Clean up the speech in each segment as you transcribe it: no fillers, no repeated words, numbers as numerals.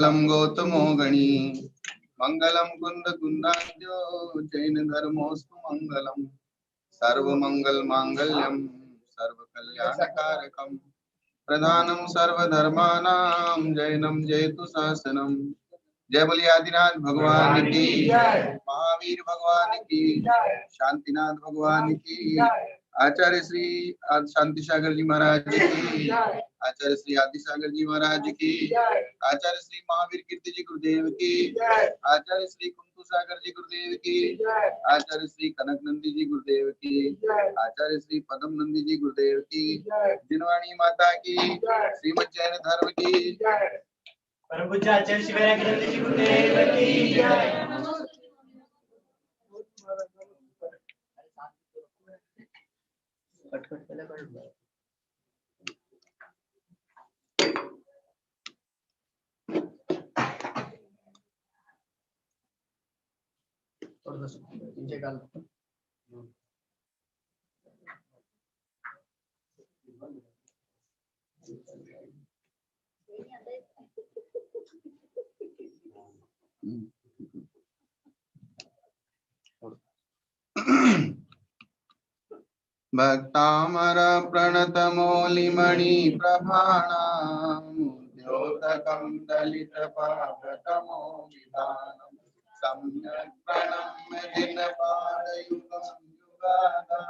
मंगलम गौतमो गणी मंगलम कुंद कुंदाद्यो जैन धर्मोस्तु मंगलम सर्वमंगल मांगल्यम सर्व कल्याणकारकम प्रधानम सर्वधर्मानां जैनम जयतु शासनम। जय बोलिए आदिनाथ भगवान की, महावीर भगवान की, शांतिनाथ भगवान की, आचार्य श्री शांति सागर जी महाराज की, आचार्य श्री आदि सागर जी महाराज की, आचार्य श्री महावीर कीर्ति जी गुरुदेव की, आचार्य श्री कुंतु सागर जी गुरुदेव की, आचार्य श्री कनक नंदी जी गुरुदेव की, आचार्य श्री पदम नंदी जी गुरुदेव की, जिनवाणी माता की, श्रीमद जैन धर्म की, परम पूज्य आचार्य श्री वैराग्य जी गुरुदेव की जय। भक्तामर प्रणत मौलिमणि प्रभाणाम् उद्योतकं दलित पावतमो विधानम् सम्यक् प्रणम्य दिनपादयुगं युगादा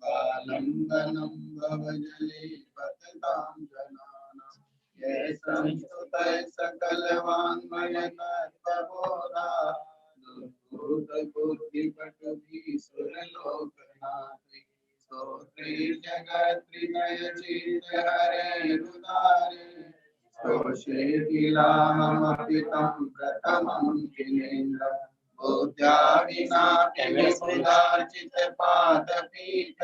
बालं घनं भवजले पततां जनानां ये संस्तुतः सकलवाङ्मयतत्त्वबोधा बुद्धिपटुभिः सुरलोकनाथैः जगत्रिनय चित हरे उदारे स्तोषेऽखिलामपि तं प्रथमं जिनेन्द्रम् बुद्ध्याविनाप्यविस्फुटार्चितपादपीठ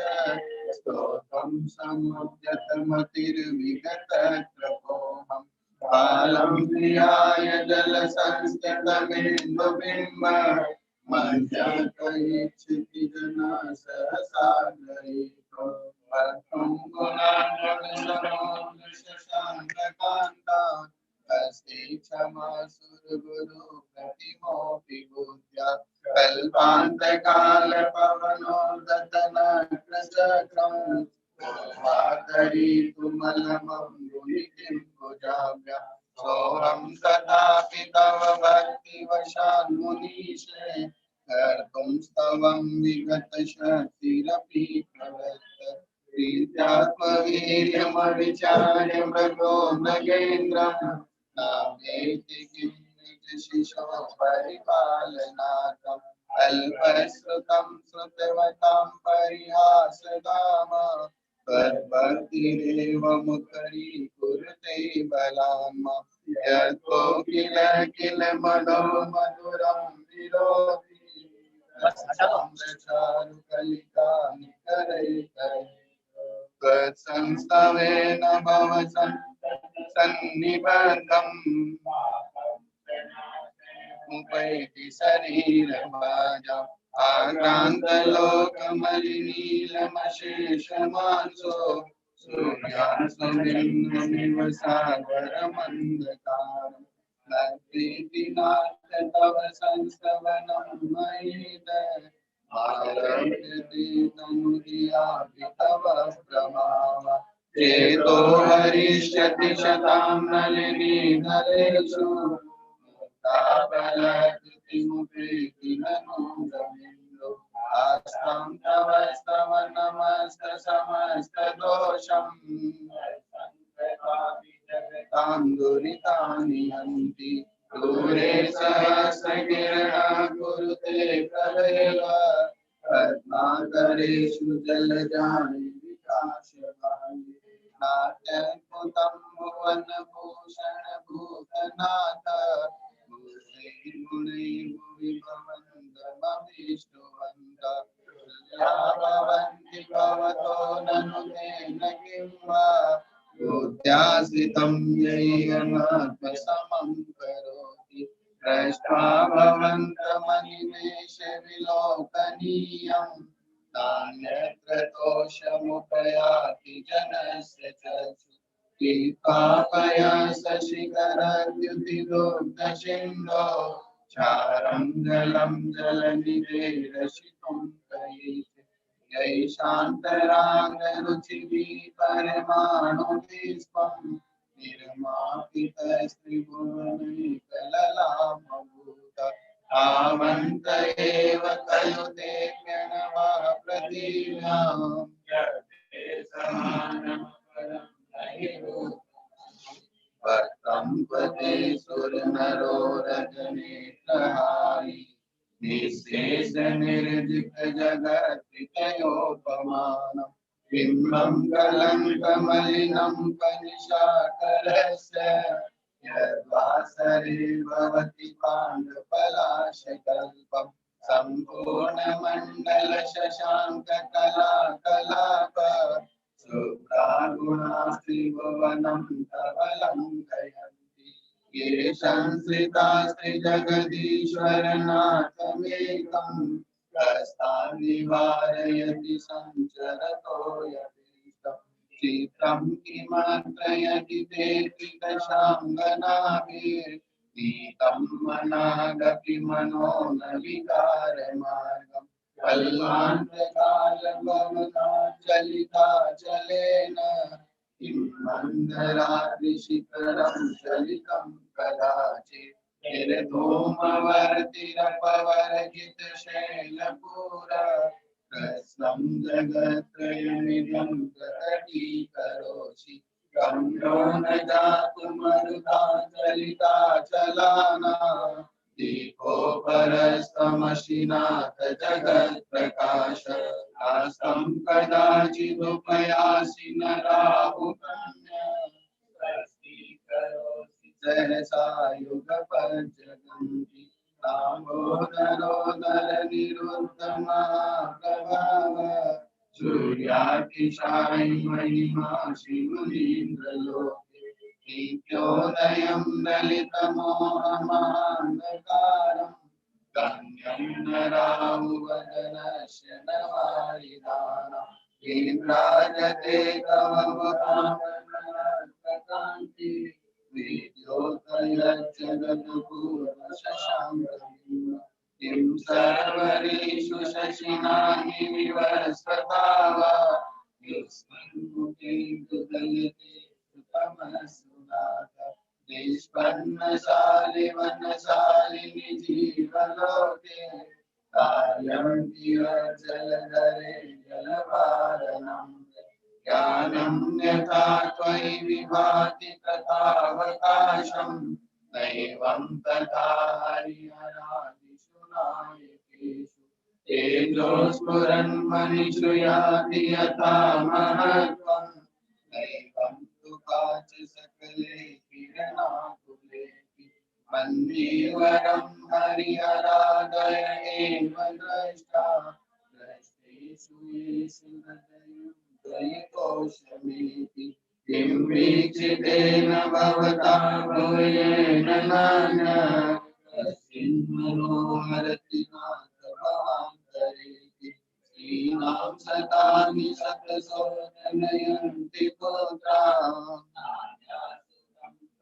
स्तोत्रं समुद्यतमतिर्विगतत्रपोऽहं बालं प्रियाय जलसंस्थितमिन्दुबिम्ब मञ्चकयिच्छति जना सहसा गृहीतो भक्तं गुणान्गणशशान्तकान्ता हस्ते क्षमा सुरगुरु प्रतिमोऽपि बुद्ध्या कल्पान्तकालपवनोदतनक्रचक्रम् वातरीतुमलमं गुणितिं भुजाभ्या सोऽहं कदापि तव भक्तिवशान्मुनीशे कर्तुं स्तवं विगतशक्तिरपि प्रवृत्त प्रीत्यात्मवीर्यमविचार्य मृगो मृगेन्द्रम् नाभेति किं निजशिशो परिपालनार्थम् अल्पश्रुतं श्रुतवतां परिहासदाम तद्भक्तिरेव मुखरी कुरुते बलान् यतो किल किल मनो मधुरं विरोधि चारुकलिका संस्तवेन भव सन्निबद्धम् उपैति शरीरभाजा आक्रान्तलोकमलिनीलमशेषमांसो सूर्यास्तमिन्द्रमिव सागरमन्धकारम् न प्रीतिनाथ तव संस्तवनं मयीद आरभ्यते तनुदियापि तव प्रभाव चेतो हरिष्यति शतां नलिनी नरेषु आस्तां तव स्तव नमस्त समस्त दोषम् जगतां दुरितानि हन्ति दूरे सहस्रकिरणा कुरुते प्रवेव पद्माकरेषु जलजानि विकासवानि नाट्यद्भुतं भुवनभूषण भूतनाथ भवन्ति भवतो ननु तेन किं वा बुद्ध्याश्रितं यैरनात्मसमं करोति दृष्ट्वा भवन्तमनिमेष विलोकनीयम् नान्यत्र दोषमुपयाति जनस्य चक्षु पीत्वापया शशिखरद्युतिदुग्धसिन्धो क्षारं जलं जलनिधेरशितुं कयिते यैः शान्तरागरुचिभिः परमाणुभिस्त्वं निर्मापितस्त्रिभुवनैकललामभूत तावन्त एव खलु ते प्रणवा पृथिव्यां यत्ते समानं परं नहि भक्तं पते सुरनरो रजनेत्रहारी निःशेष निर्जित जगत्प्रीतयोपमानं बिम्बं कलङ्कमलिनं कनिशाकरस्य यद्वासरे भवति पाण्डुपलाशकल्पं सम्पूर्णमण्डलशशाङ्ककलाकलाप शुभ्रागुणास्त्रिभुवनं तव लङ्घयन्ति ये संश्रितास्त्रिजगदीश्वरनाथमेकं प्रस्तान् निवारयति सञ्चरतो यतीशम् चित्रं किमत्रयति ते त्रिदशाङ्गनाभिर्नीतं मनागपि मनो न विकारमार्गम् कल्पान्तकालभवनाचलिताचलेन किं मन्दरात्रिशिखरं चलितं कदाचित् निर्धूमवर्तिरपवर्गितशैलपूर कृत्स्नं जगत्त्रयमिदं प्रकटीकरोषि गम्यो न जातु मरुता चलिताचलानां दीपोपरस्तमशिनाथ जगत्प्रकाश आस्तं कदाचिदुपयासि न राहुकन्या स्वस्तीकरोषि सहसा युगपज्जगन्ति दामोदरोदरनिरुद्धमहाप्रभाव सूर्यातिशायि महिमा शिवनीन्द्रलोके नित्योदयं ललितमोहमान्धकारं गण्यं न राहुवदनस्य न वारिदानं इन्द्राजते तव वकामकान्ति विद्योतयज्जगत्पूर्वशशाङ्कम् किं सर्वरीषु शशिनानि विवस्वताव युष्मन्मुखेन्दुदयते सुतमसुनाथ निष्पन्नशालिवनशालिनि जीवलोके कार्यं जलधरे जलवारणम् ज्ञानं यथा त्वयि विभाति तथावकाशं नैवं तथा हरिहरादिषु नायकेषु तेजोस्फुरन्मनिषु याति यथा महत्त्वं नैवं तु काच सकले किरणाकुलेऽपि मन्येवरं हरिहरादय एव द्रष्टा द्रष्टेषु येषु हृदयं त्वयितोषमेति किं वीक्षितेन भवता भूयेन नान्यः कस्मिन्मनोहरति नाथ भवान्तरेति श्रीणां शतानि शतशो जनयन्ति पुत्राः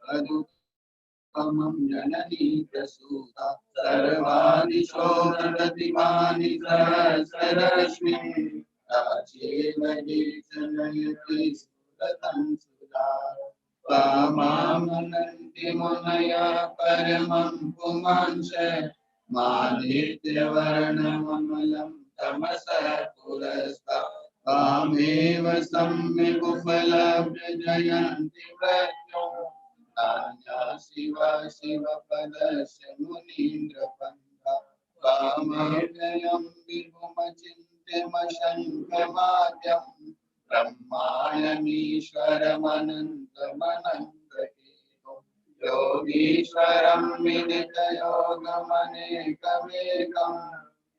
तदुत्तमं जननी प्रसूता सर्वादिशो ददतिमानि सहस्ररश्मिः राजेवदीर्घनयति सुरतं सुधा त्वामामनन्ति मुनयः परमं पुमांश मादित्यवर्णममलं तमसः पुरस्तात् त्वामेव सम्यगुपलभ्य जयन्ति मृत्युं नान्या शिव शिवपदस्य मुनीन्द्रपन्था त्वामव्ययं विभुमचिन्त्यमशङ्खमाद्यं ब्रह्मायमीश्वरमनन्तमनन्तकेतुं योगीश्वरं विदितयोगमनेकमेकं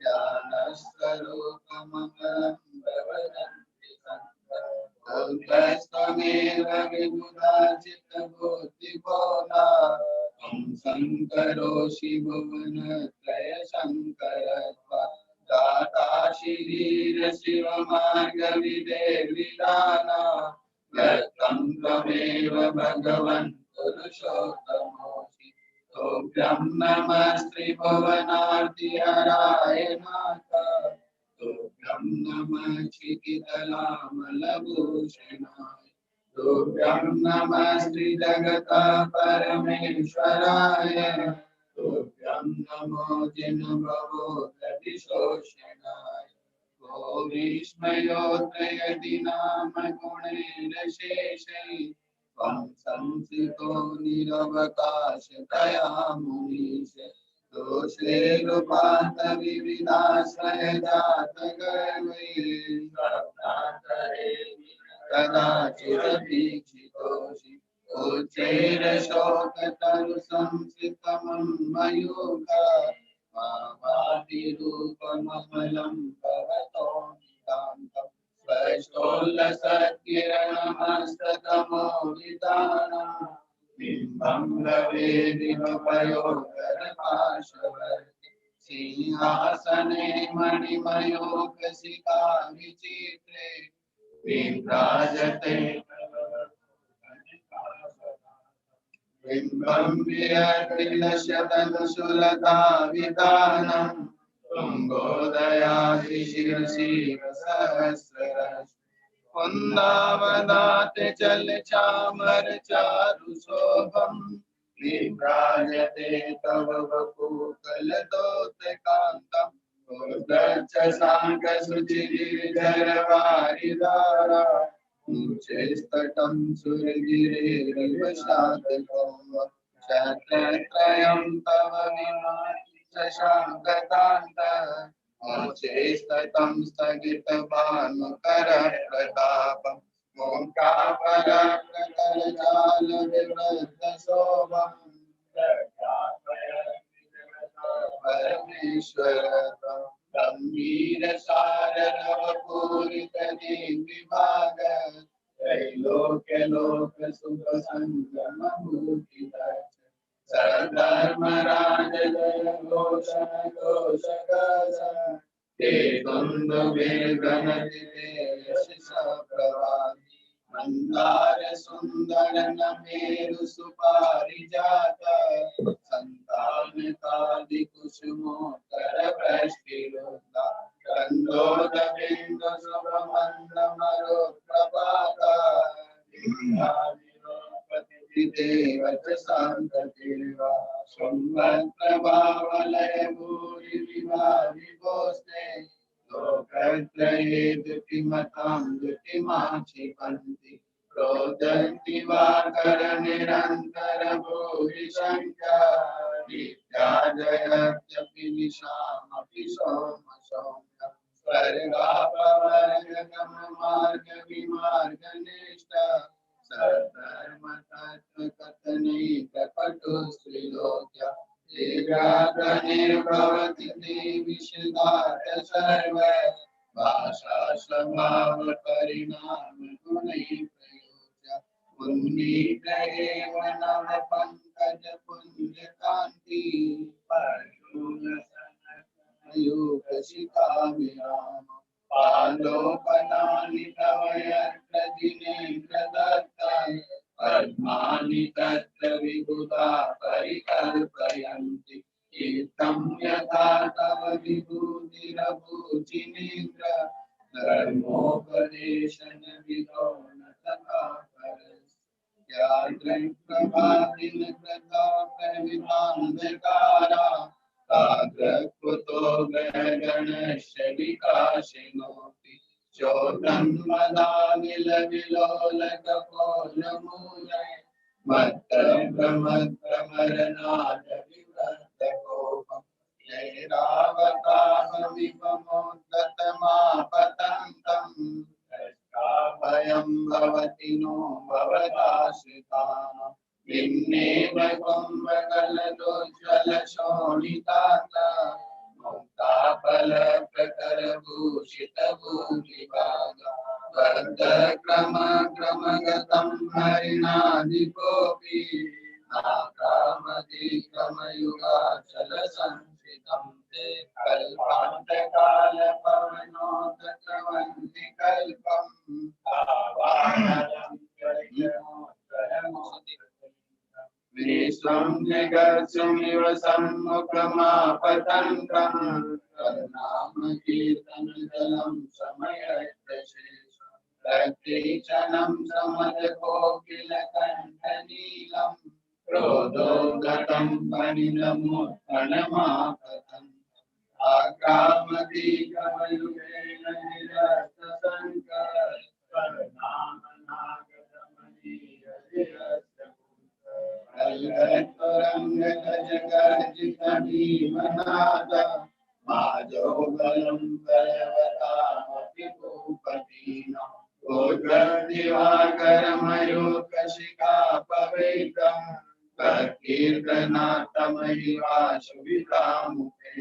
ज्ञानस्वरूपममलं प्रवदन्ति सन्तः बुद्धस्त्वमेव विबुधाचित्तबुद्धिबोधा त्वं शङ्करोषि भुवनत्रयशङ्करत्वात् दाता शिरीर शिवमार्गविधेर्विधाना यत्तं त्वमेव भगवन् पुरुषोत्तमोऽसि तुभ्यं नमस्ते भुवनार्तिहराय नाथ तुभ्यं नमः क्षितितलामलभूषणाय तुभ्यं नमस्ते जगतः परमेश्वराय तुभ्यं नमो जिनभवोदधिशोषणाय को विस्मयोदयति नाम गुणेन शेषैः त्वं संसितो निरवकाशतया मुनीश दोषैरुपात विविधाश्रय जातगर्वैः कदाचिदपीक्षितोऽसि उच्चैरशोकतरुसंसितमन्मयूखा मावादिरूपममलं भवतो नितान्तम् स्पष्टोल्लसत्किरणमस्ततमोदितानां बिम्बं रवेदिवपयोगरपाशवर्ति सिंहासने मणिमयोगसिका विचित्रे विभ्राजते बिम्बं विहर्तिलशतनुसुलता वितानम् तुङ्गोदयादि शिरसि सहस्ररश्मि कुन्दावदाते चलचामर चारुशोभम् विभ्राजते तव वपुकलदोतकान्तम् उर्गच्छ साङ्गसुचिर्जरवारिधारा उच्चैस्तटं सुरगिरेरिव शातकम् शतत्रयं तव विमानि शशाङ्ककान्त उच्चैस्ततं स्थगितभानुकरप्रतापम् मोङ्कापरप्रकरजालविवृद्धशोभम् परमेश्वरतं गम्भीरसारनवपूरितदिग्विभाग त्रैलोक्यलोकसुखसङ्गमभूतिदच्छ सर्वधर्मराजजय घोषण घोषकस ते द्वन्द्ववेगनति ते यशसा प्रवाहि मंदार सुंदर नमेरु सुपारिजात संतानकादि कुसुमोत्तर वृष्टिरुद्धा कंदोदबिंदु शुभमंदमरो प्रभाता देवच शांततिर्वा संवत्प्रभावलय भूरि विभाविभोस्ते लोकत्रये द्युतिमतां द्युतिमाक्षिपन्ति रोदन्ति वाकरनिरन्तर भूरि शङ्का नित्याजयत्यपि निशामपि सोमसौम्य स्वर्गापवर्गगममार्गविमार्गनिष्ठ सर्वधर्मतत्त्वकथनैकपटुस्त्रिलोक्य निर्भवति देवि सिद्धार्थ सर्व भाषा स्वभाव परिणाम गुणैः प्रयोज्य पुण्यैव नव पंकज पुण्य कांति परशुनयूपशिखा विराम पादोपनानि तव यत्र जिनेन्द्र दत्त पद्मानि तत्र विबुधा परिकल्पयन्ति कीर्तं यथा तव विभूतिरभूजिनेन्द्र धर्मोपदेशन विदो न तथा यादृक्प्रभातिन प्रताप विभान्धकारा तादृक्कृतो गणश्च विकाशिनोति चोदन्मदानिलविलोलकपोलमूले मत्तभ्रमद्भ्रमरनादविवृद्धकोपम् जैरावतापविपमोद्धतमापतन्तम् भयं भवति नो भवदाश्रितानां निन्नेव कुम्भकलदोज्ज्वलशोणितात् मुक्ताफलप्रकरभूषितभूरिभागा वर्धक्रमक्रमगतं हरिणाधिपोऽपि नाकामधिक्रमयुगाचलसंश्रितं ते कल्पान्तकालपवनोदकवन्ति कल्पम् आवाहनं मृगस्मिव सम्मुखमापतन्तम् तन्नाम कीर्तनजलं समयत्यशेष प्रतीक्षणं समदकोकिलकण्ठनीलम् क्रोधोद्गतं वनिनमुत्पन्नमापतम् आक्रामतीकमयुगेन निरस्तसङ्करङ्गजगर्जितभीमनाद माजो बलं बलवतामपि भूपतीनां गोद्गदिवाकरमयूखशिखापवेदम् कीर्तनात्महिवाशुभिकामुखे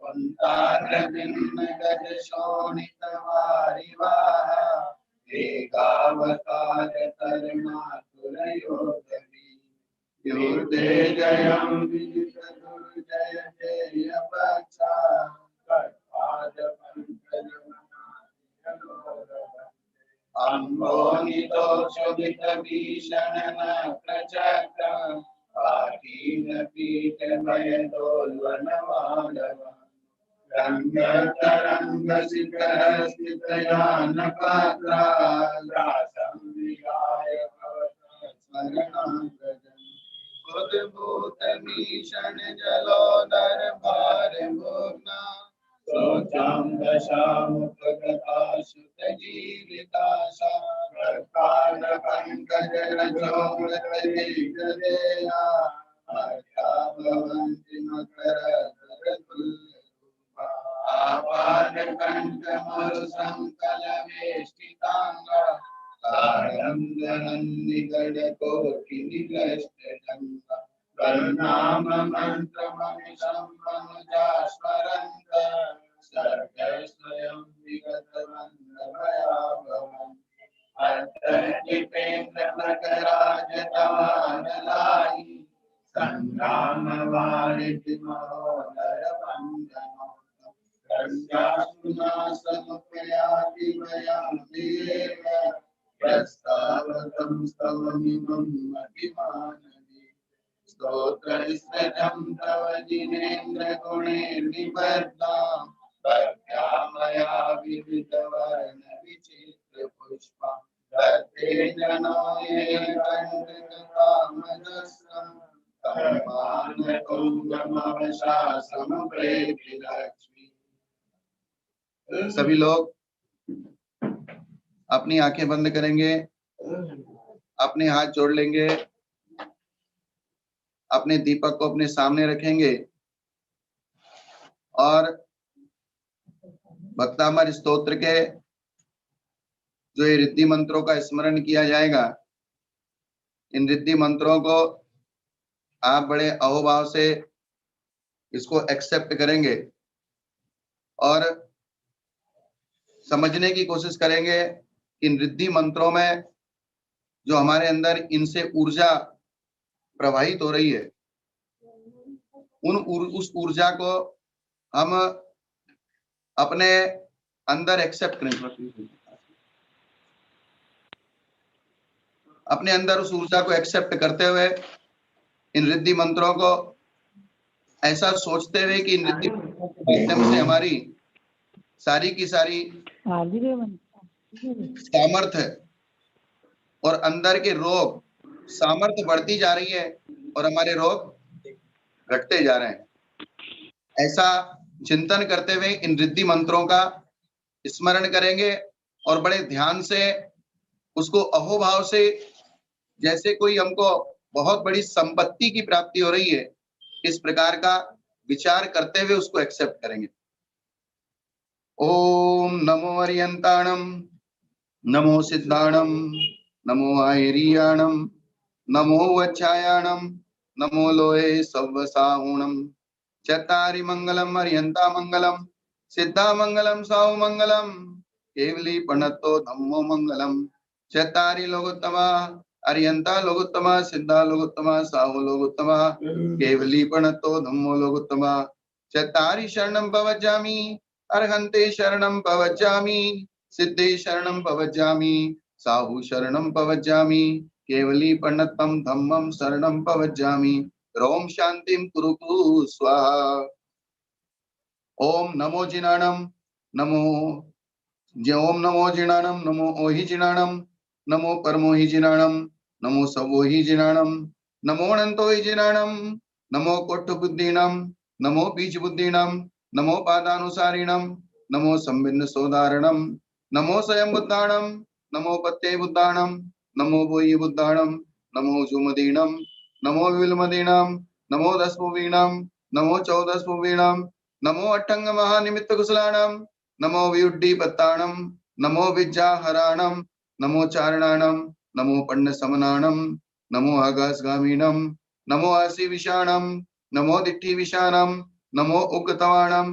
कुन्तारविन्नगजशोणितवारिवाह एकावतारतरुणातुरयोधवी युद्धे जयं विजितदुर्जय जयपक्षा अम्बोनितोक्षुभितभीषणनक्रचक्र पाटीलपीठभयदोल्वनमालव रङ्गतरङ्गशिखरस्थितयानपात्रा ग्रासं विहाय स्मरणाग्रजम् उद्भूतमीषण जलोदर भारभुग्ना सोचां दशामुखगताशुतजीविताशा प्रकाशपङ्कजरजोमृतदीर्घदेहा मर्या भवन्ति मकरधरतुल्यरूपा आपादकण्ठमरुसङ्कलवेष्टिताङ्गा कालं गहन्निगडकोटिनिकष्टजङ्गा कर्णाममन्त्रममिषं मनुजास्मरन्त सर्गस्वयं विगतवन्दभयाभवन् अर्थजितेन्द्रमकराजतवानलायि सङ्ग्रामवारिधिमहोदरवन्दनो रङ्गासुनासमुपयाति वयं देव यस्तावतं स्तवमिमं अभिमानदि स्तोत्रस्रजं तव जिनेन्द्रगुणैर्निबद्धां भक्त्या मया विविधवर्णविचित्रपुष्पां दत्ते जनो ये कण्टककामदस्रं तं मानतुङ्गमवशासमुपेति लक्ष्मी। सभी लोग अपनी आंखें बंद करेंगे, अपने हाथ जोड़ लेंगे, अपने दीपक को अपने सामने रखेंगे और भक्तामर स्तोत्र के जो ये रिद्धि मंत्रों का स्मरण किया जाएगा, इन रिद्धि मंत्रों को आप बड़े अहोभाव से इसको एक्सेप्ट करेंगे और समझने की कोशिश करेंगे। इन रिद्धि मंत्रों में जो हमारे अंदर इनसे ऊर्जा प्रवाहित हो रही है, उस ऊर्जा को हम अपने अंदर एक्सेप्ट करें, अपने अंदर उस ऊर्जा को एक्सेप्ट करते हुए इन रिद्धि मंत्रों को ऐसा सोचते हुए कि इन रिद्धि माध्यम से हमारी सारी की सारी सामर्थ्य और अंदर के रोग सामर्थ्य बढ़ती जा रही है और हमारे रोग घटते जा रहे हैं। ऐसा चिंतन करते हुए इन रिद्धि मंत्रों का स्मरण करेंगे और बड़े ध्यान से उसको अहोभाव से, जैसे कोई हमको बहुत बड़ी संपत्ति की प्राप्ति हो रही है, इस प्रकार का विचार करते हुए उसको एक्सेप्ट करेंगे। ओम नमो अर्यंताणम, नमो सिद्धाणम, नमो आयरियाणम, नमो वच्छायाणम, नमो लोहे सव्वसाहुणम। चत्तारि मंगलम अर्यंता मंगलम, सिद्धा मंगलम साहु मंगलम, केवली पणत्तो धम्मो मंगलम। चत्तारि लोकोत्तमा अर्यंता लोकोत्तमा, सिद्धा लोकोत्तमा, साहु लोकोत्तमा, केवली पणत्तो धम्मो लोकोत्तमा। चत्तारि शरणं पवज्जामि, अर्हन्ते शरणं पवज्जामि, सिद्धे शरणं पवज्जामि, साहु शरणं पवज्जामि, केवली पणत्तं धम्मं शरणं पवज्जामि। रोम शांतिम कुरु कुरु स्वाहा। ओम नमो जिनाणम नमो ओम नमो जिनाणम नमो ओहि जिनाणम नमो परमोहि जिनाणम नमो सवोहि जिनाणम नमो अनंतोहि जिनाणम नमो कोट्ठ बुद्धिनम नमो बीज बुद्धिनम नमो पादानुसारिणम नमो संबिन्न सोदारणम नमो स्वयं बुद्धाणम नमो पत्ते बुद्धाणम नमो बोहि बुद्धाणम नमो जुमदीणम नमो विलमदीणम नमो दस्मुवीणम नमो चौदस्मुवीणम नमो अट्टंग महानिमित्त कुशलाणम नमो वियुड्डी पत्ताणम नमो विज्जाहराणम नमो चारणाणम नमो पण्य समनाणम नमो आकाशगामीणम नमो आसी विषाणम नमो दिट्ठी विषाणम नमो उग्गतवाणम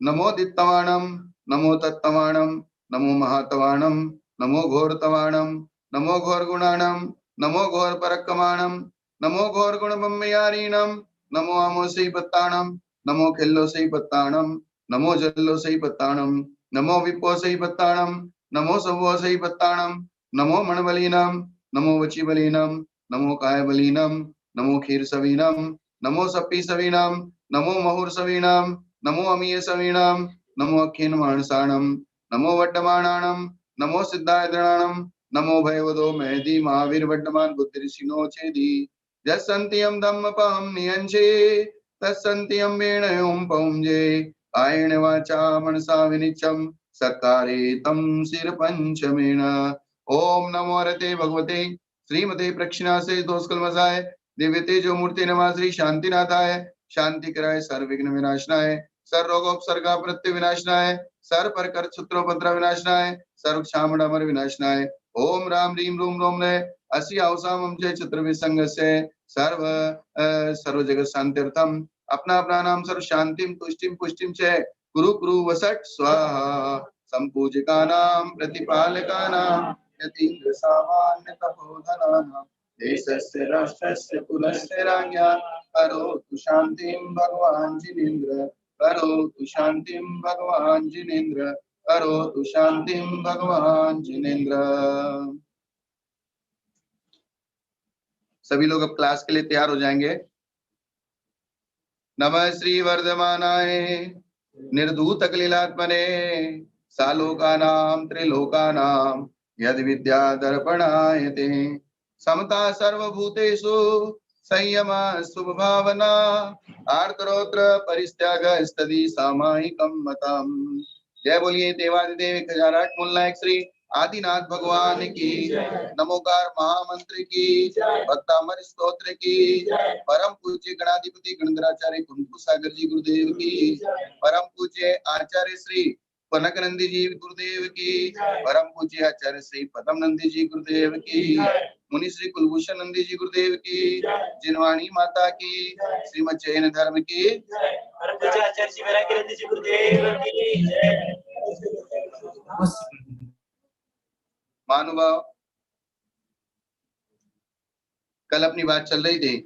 नमो दित्तवाणम नमो तत्तवाणम नमो महातवाणम नमो घोरतवाणम नमो घोर गुणाणम नमो घोर परक्कमाणम नमो घोर गुण ब्रह्मयारीणम नमो आमोसई पत्ताणम नमो खिल्लोसई पत्ताणम नमो जल्लोसई पत्ताणम नमो विप्पोसई पत्ताणम नमो सवोसई पत्ताणम नमो मणबलीनम नमो वचीबलीनम नमो कायबलीनम नमो खीर सवीनम नमो सप्पी सवीनम नमो महुर सवीनम नमो अमीय सवीनम नमो अखिन मानसाणम नमो वड्डमाणाणम नमो सिद्धायद्रणाणम नमो भयवदो मेहदी महावीर वड्डमान बुद्धिऋषिनो चेदी यस्सन्त्यं धम्मपहं नियंचे तत्सन्त्यं वेणयों पौंजे आयेण वाचा मनसा विनिच्यं सत्कारे तं शिर पंचमेन। ओम नमो रते भगवते श्रीमते प्रक्षिणासे दोषकल्मषाय दिव्य तेजो मूर्ति नमा श्री शांतिनाथाय शांति कराय सर्वविघ्न विनाशनाय सर्व रोगोपसर्गा प्रत्यय विनाशनाय सर्व प्रकर क्षुत्रोपद्रव विनाशनाय सर्व क्षामडामर विनाशनाय ओम राम रीम रूम रोम ने असि आवसाम हमचे चतुर्विसंग से सर्व सर्व जगत शांत्यर्थम अपना अपना नाम सर्व शांतिम तुष्टिम पुष्टिम च कुरु कुरु वसट स्वाहा संपूजिकानां प्रतिपालकानां यतीन्द्र सामान्य तपोधनानां देशस्य राष्ट्रस्य कुलस्य राज्ञा करोतु शान्तिं भगवान् जिनेन्द्र करोतु शान्तिं भगवान् जिनेन्द्र करोतु शान्तिं भगवान् जिनेन्द्र। सभी लोग अब क्लास के लिए तैयार हो जाएंगे। नमः श्री वर्धमानाय निर्धूत कलिलात्मने सालोकानां त्रिलोकानां यद विद्या दर्पणायते समता सर्वभूतेषु संयम शुभ भावना आर्द्रोत्र परित्याग स्तदि सामायिकं मतम्। जय बोलिए देवादिदेव खजाराट मूलनायक श्री आदिनाथ भगवान की, नमोकार महामंत्र की, भक्तामर स्तोत्र की, परम पूज्य गणाधिपति गणधराचार्य कुंभ सागर जी गुरुदेव की, परम पूज्य आचार्य श्री कनक नंदी जी गुरुदेव की, परम पूज्य आचार्य श्री पदम नंदी जी गुरुदेव की, मुनि श्री कुलभूषण नंदी जी गुरुदेव की, जिनवाणी माता की, श्रीमद जैन धर्म की, परम पूज्य आचार्य श्री वैराग्य नंदी जी गुरुदेव की। महानुभाव, कल अपनी बात चल रही थी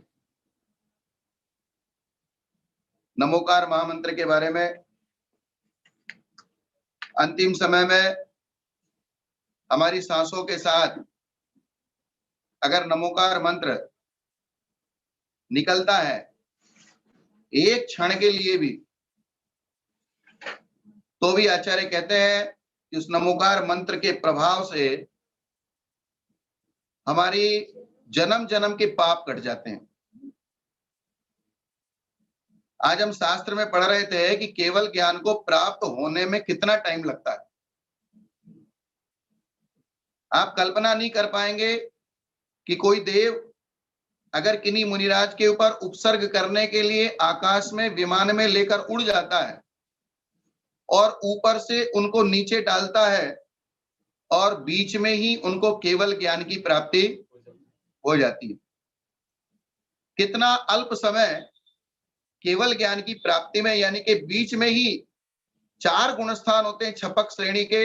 नमोकार महामंत्र के बारे में। अंतिम समय में हमारी सांसों के साथ अगर नमोकार मंत्र निकलता है एक क्षण के लिए भी, तो भी आचार्य कहते हैं कि उस नमोकार मंत्र के प्रभाव से हमारी जन्म जन्म के पाप कट जाते हैं। आज हम शास्त्र में पढ़ रहे थे कि केवल ज्ञान को प्राप्त होने में कितना टाइम लगता है। आप कल्पना नहीं कर पाएंगे कि कोई देव अगर किन्हीं मुनिराज के ऊपर उपसर्ग करने के लिए आकाश में विमान में लेकर उड़ जाता है और ऊपर से उनको नीचे डालता है और बीच में ही उनको केवल ज्ञान की प्राप्ति हो जाती है। कितना अल्प समय केवल ज्ञान की प्राप्ति में, यानी कि बीच में ही 4 गुणस्थान होते हैं छपक श्रेणी के,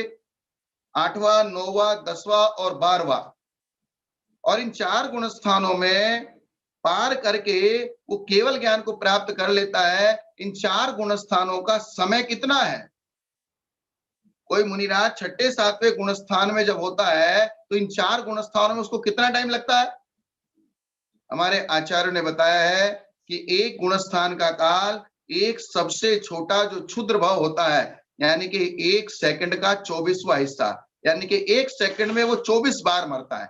8वां, 9वां, 10वां और 12वां, और इन 4 गुणस्थानों में पार करके वो केवल ज्ञान को प्राप्त कर लेता है। इन 4 गुणस्थानों का समय कितना है? कोई मुनिराज 6ठे 7वें गुणस्थान में जब होता है तो इन 4 गुणस्थानों में उसको कितना टाइम लगता है? हमारे आचार्य ने बताया है कि एक गुणस्थान का काल एक सबसे छोटा जो क्षुद्र भाव होता है, यानी कि 1 सेकंड का 24वां हिस्सा, यानी कि 1 सेकंड में वो 24 बार मरता है।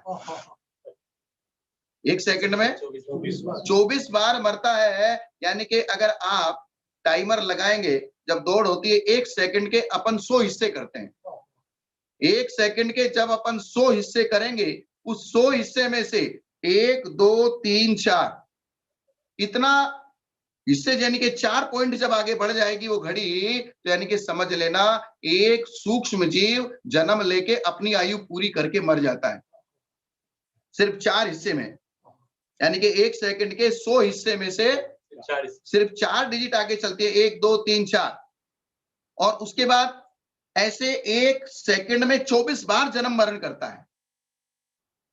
1 सेकंड में 24 बार मरता है। यानी कि अगर आप टाइमर लगाएंगे, जब दौड़ होती है 1 सेकंड के अपन 100 हिस्से करते हैं। 1 सेकंड के जब अपन 100 हिस्से करेंगे, उस 100 हिस्से में से 1 2 3 4 इतना हिस्से, यानी कि 4 पॉइंट जब आगे बढ़ जाएगी वो घड़ी, तो यानी कि समझ लेना एक सूक्ष्म जीव जन्म लेके अपनी आयु पूरी करके मर जाता है, सिर्फ 4 हिस्से में। यानी कि 1 सेकंड के 100 हिस्से में से सिर्फ 4 डिजिट आगे चलती है, 1 2 3 4। और उसके बाद ऐसे 1 सेकंड में 24 बार जन्म मरण करता है।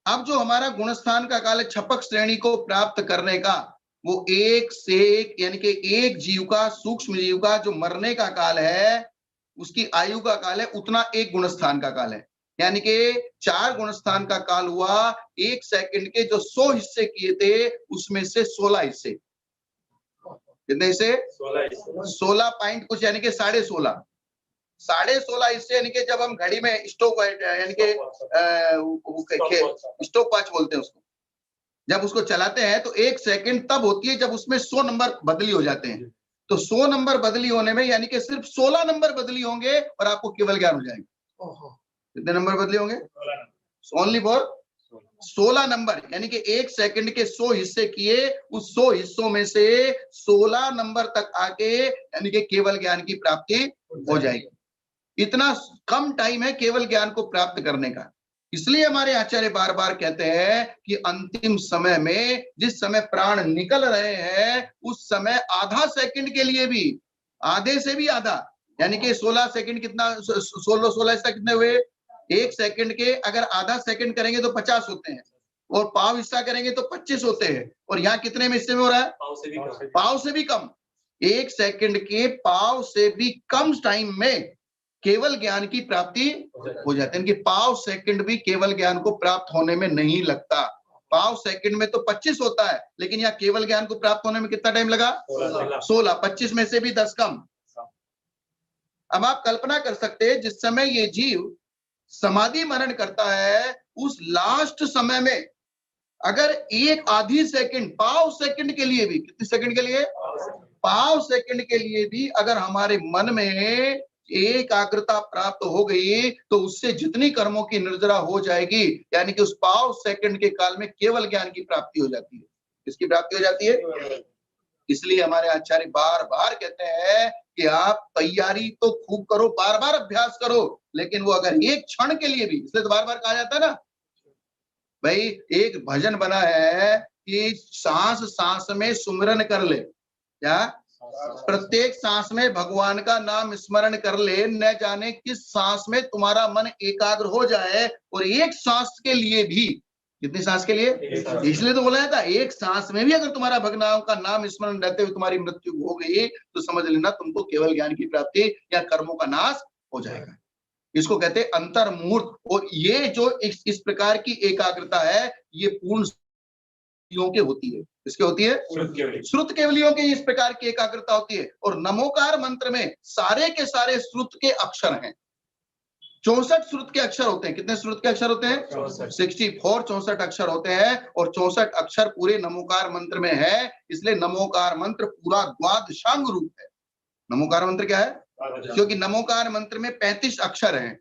अब जो हमारा गुणस्थान का काल है छपक श्रेणी को प्राप्त करने का, वो 1 से 1, यानी कि एक जीव का, सूक्ष्म जीव का जो मरने का काल है, उसकी आयु का काल है, उतना एक गुणस्थान का काल है। यानी कि 4 गुणस्थान का काल हुआ, 1 सेकंड के जो 100 हिस्से किए थे उसमें से 16 हिस्से। कितने हिस्से? 16 पॉइंट कुछ, यानी कि 16.5 हिस्से, यानी कि जब हम घड़ी में स्टॉप, यानी कि स्टॉप वॉच बोलते हैं उसको, जब उसको चलाते हैं तो 1 सेकंड तब होती है जब उसमें 100 नंबर बदली हो जाते हैं। तो 100 नंबर बदली होने में यानी कि सिर्फ 16 नंबर बदली होंगे और आपको केवल ज्ञान हो जाएगा। कितने नंबर बदली होंगे? Only for 16 number. यानी कि 1 सेकंड के 100 हिस्से किए, उस 100 हिस्सों में से 16 नंबर तक आके यानी कि केवल ज्ञान की प्राप्ति हो जाएगी। इतना कम टाइम है केवल ज्ञान को प्राप्त करने का। इसलिए हमारे आचार्य बार बार कहते हैं कि अंतिम समय में, जिस समय प्राण निकल रहे हैं, उस समय आधा सेकंड के लिए भी, आधे से भी आधा, यानी कि 16 सेकंड कितना, 16 हिस्सा कितने हुए? 1 सेकंड के अगर आधा सेकंड करेंगे तो 50 होते हैं, और पाव हिस्सा करेंगे तो 25 होते हैं। और यहाँ कितने में हिस्से में हो रहा है? पाव से भी कम। 1 सेकंड के पाव से भी कम टाइम में केवल ज्ञान की प्राप्ति हो जाती है। कि पाव सेकंड भी केवल ज्ञान को प्राप्त होने में नहीं लगता। पाव सेकंड में तो 25 होता है, लेकिन यहाँ केवल ज्ञान को प्राप्त होने में कितना टाइम लगा? 16। 25 में से भी 10 कम। अब आप कल्पना कर सकते हैं, जिस समय ये जीव समाधि मरण करता है, उस लास्ट समय में अगर एक आधी सेकंड, पाव सेकंड के लिए भी, कितने सेकंड के लिए? पाव सेकंड के लिए भी अगर हमारे मन में एकाग्रता प्राप्त हो गई, तो उससे जितनी कर्मों की निर्जरा हो जाएगी, यानी कि उस पाव सेकंड के काल में केवल ज्ञान की प्राप्ति हो जाती है। किसकी प्राप्ति हो जाती है? इसलिए हमारे आचार्य बार बार कहते हैं कि आप तैयारी तो खूब करो, बार बार अभ्यास करो, लेकिन वो अगर एक क्षण के लिए भी, इसलिए तो बार बार कहा जाता है ना भाई, एक भजन बना है कि सांस सांस में सुमिरन कर ले। क्या? प्रत्येक सांस में भगवान का नाम स्मरण कर ले, न जाने किस सांस में तुम्हारा मन एकाग्र हो जाए। और एक सांस के लिए भी, कितनी सांस के लिए? इसलिए तो बोला था, एक सांस में भी अगर तुम्हारा भगवान का नाम स्मरण रहते हुए तुम्हारी मृत्यु हो गई, तो समझ लेना तुमको केवल ज्ञान की प्राप्ति या कर्मों का नाश हो जाएगा। इसको कहते हैं अंतर्मुहूर्त। और ये जो इस प्रकार की एकाग्रता है, ये पूर्ण के होती है। किसके होती है? श्रुत केवलियों के इस प्रकार की एकाग्रता होती है। और नमोकार मंत्र में सारे के सारे श्रुत के अक्षर हैं। 64 श्रुत के अक्षर होते हैं। कितने श्रुत के अक्षर होते हैं? 64 अक्षर होते हैं। और 64 अक्षर पूरे नमोकार मंत्र में है। इसलिए नमोकार मंत्र पूरा द्वादशांग रूप है। नमोकार मंत्र क्या है? क्योंकि नमोकार मंत्र में 35 अक्षर हैं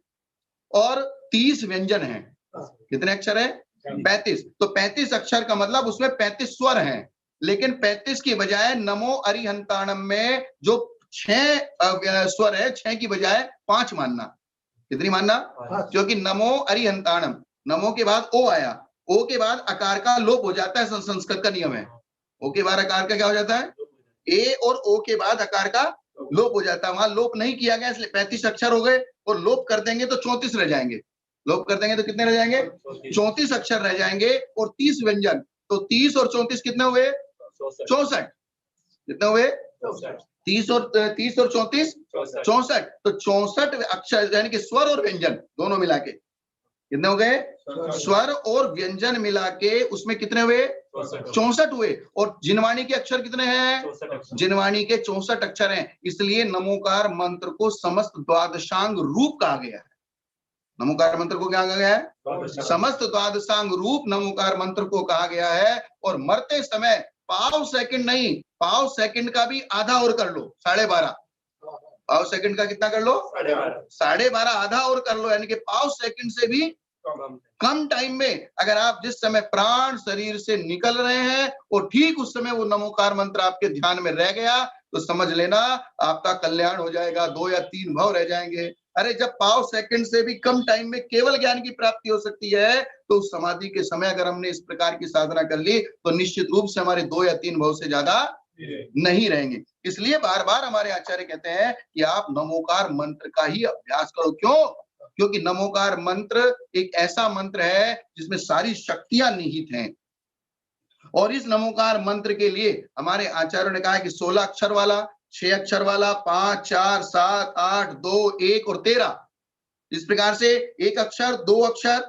और 30 व्यंजन हैं। कितने अक्षर है? 35। तो 35 अक्षर का मतलब उसमें 35 स्वर हैं। लेकिन 35 की बजाय नमो अरिहंताणम में जो 6 स्वर है, 6 की बजाय 5 मानना। कितनी मानना? क्योंकि नमो अरिहंताणम, नमो के बाद ओ आया, ओ के बाद आकार का लोप हो जाता है। संस्कृत का नियम है, ओ के बाद आकार का क्या हो जाता है? ए और ओ के बाद आकार का लोप हो जाता है। वहां लोप नहीं किया गया, इसलिए 35 अक्षर हो गए। और लोप कर देंगे तो 34 रह जाएंगे। लोप कर देंगे तो कितने रह जाएंगे? 34 अक्षर रह जाएंगे। और 30 व्यंजन, तो 30 और 34 कितने हुए? 64। कितने हुए? 30 और 34 64। तो 64 अक्षर यानी कि स्वर और व्यंजन दोनों मिला के कितने हो गए? स्वर और व्यंजन मिला के उसमें कितने हुए? 64 हुए। और जिनवाणी के अक्षर कितने हैं? जिनवाणी के 64 अक्षर हैं। इसलिए नमोकार मंत्र को समस्त द्वादशांग रूप कहा गया है। नमोकार मंत्र को क्या कहा गया है? समस्त द्वादशांग रूप नमोकार मंत्र को कहा गया है। और मरते समय पाव सेकंड नहीं, पाव सेकंड का भी आधा और कर लो, 12.5। पाव सेकंड का कितना कर लो? 12.5 आधा और कर लो, यानी कि पाव सेकंड से भी कम टाइम में अगर आप जिस समय प्राण शरीर से निकल रहे हैं और ठीक उस समय वो नमोकार मंत्र आपके ध्यान में रह गया, तो समझ लेना आपका कल्याण हो जाएगा, 2 या 3 भव रह जाएंगे। अरे जब पाव सेकंड से भी कम टाइम में केवल ज्ञान की प्राप्ति हो सकती है, तो उस समाधि के समय अगर हमने इस प्रकार की साधना कर ली, तो निश्चित रूप से हमारे 2 या 3 भव से ज्यादा नहीं रहेंगे। इसलिए बार बार हमारे आचार्य कहते हैं कि आप नमोकार मंत्र का ही अभ्यास करो। क्यों? क्योंकि नमोकार मंत्र एक ऐसा मंत्र है जिसमें सारी शक्तियां निहित हैं। और इस नमोकार मंत्र के लिए हमारे आचार्यों ने कहा है कि 16 अक्षर वाला, 6 अक्षर वाला, 5, 4, 7, 8, 2, 1 और 13, इस प्रकार से एक अक्षर, 2 अक्षर,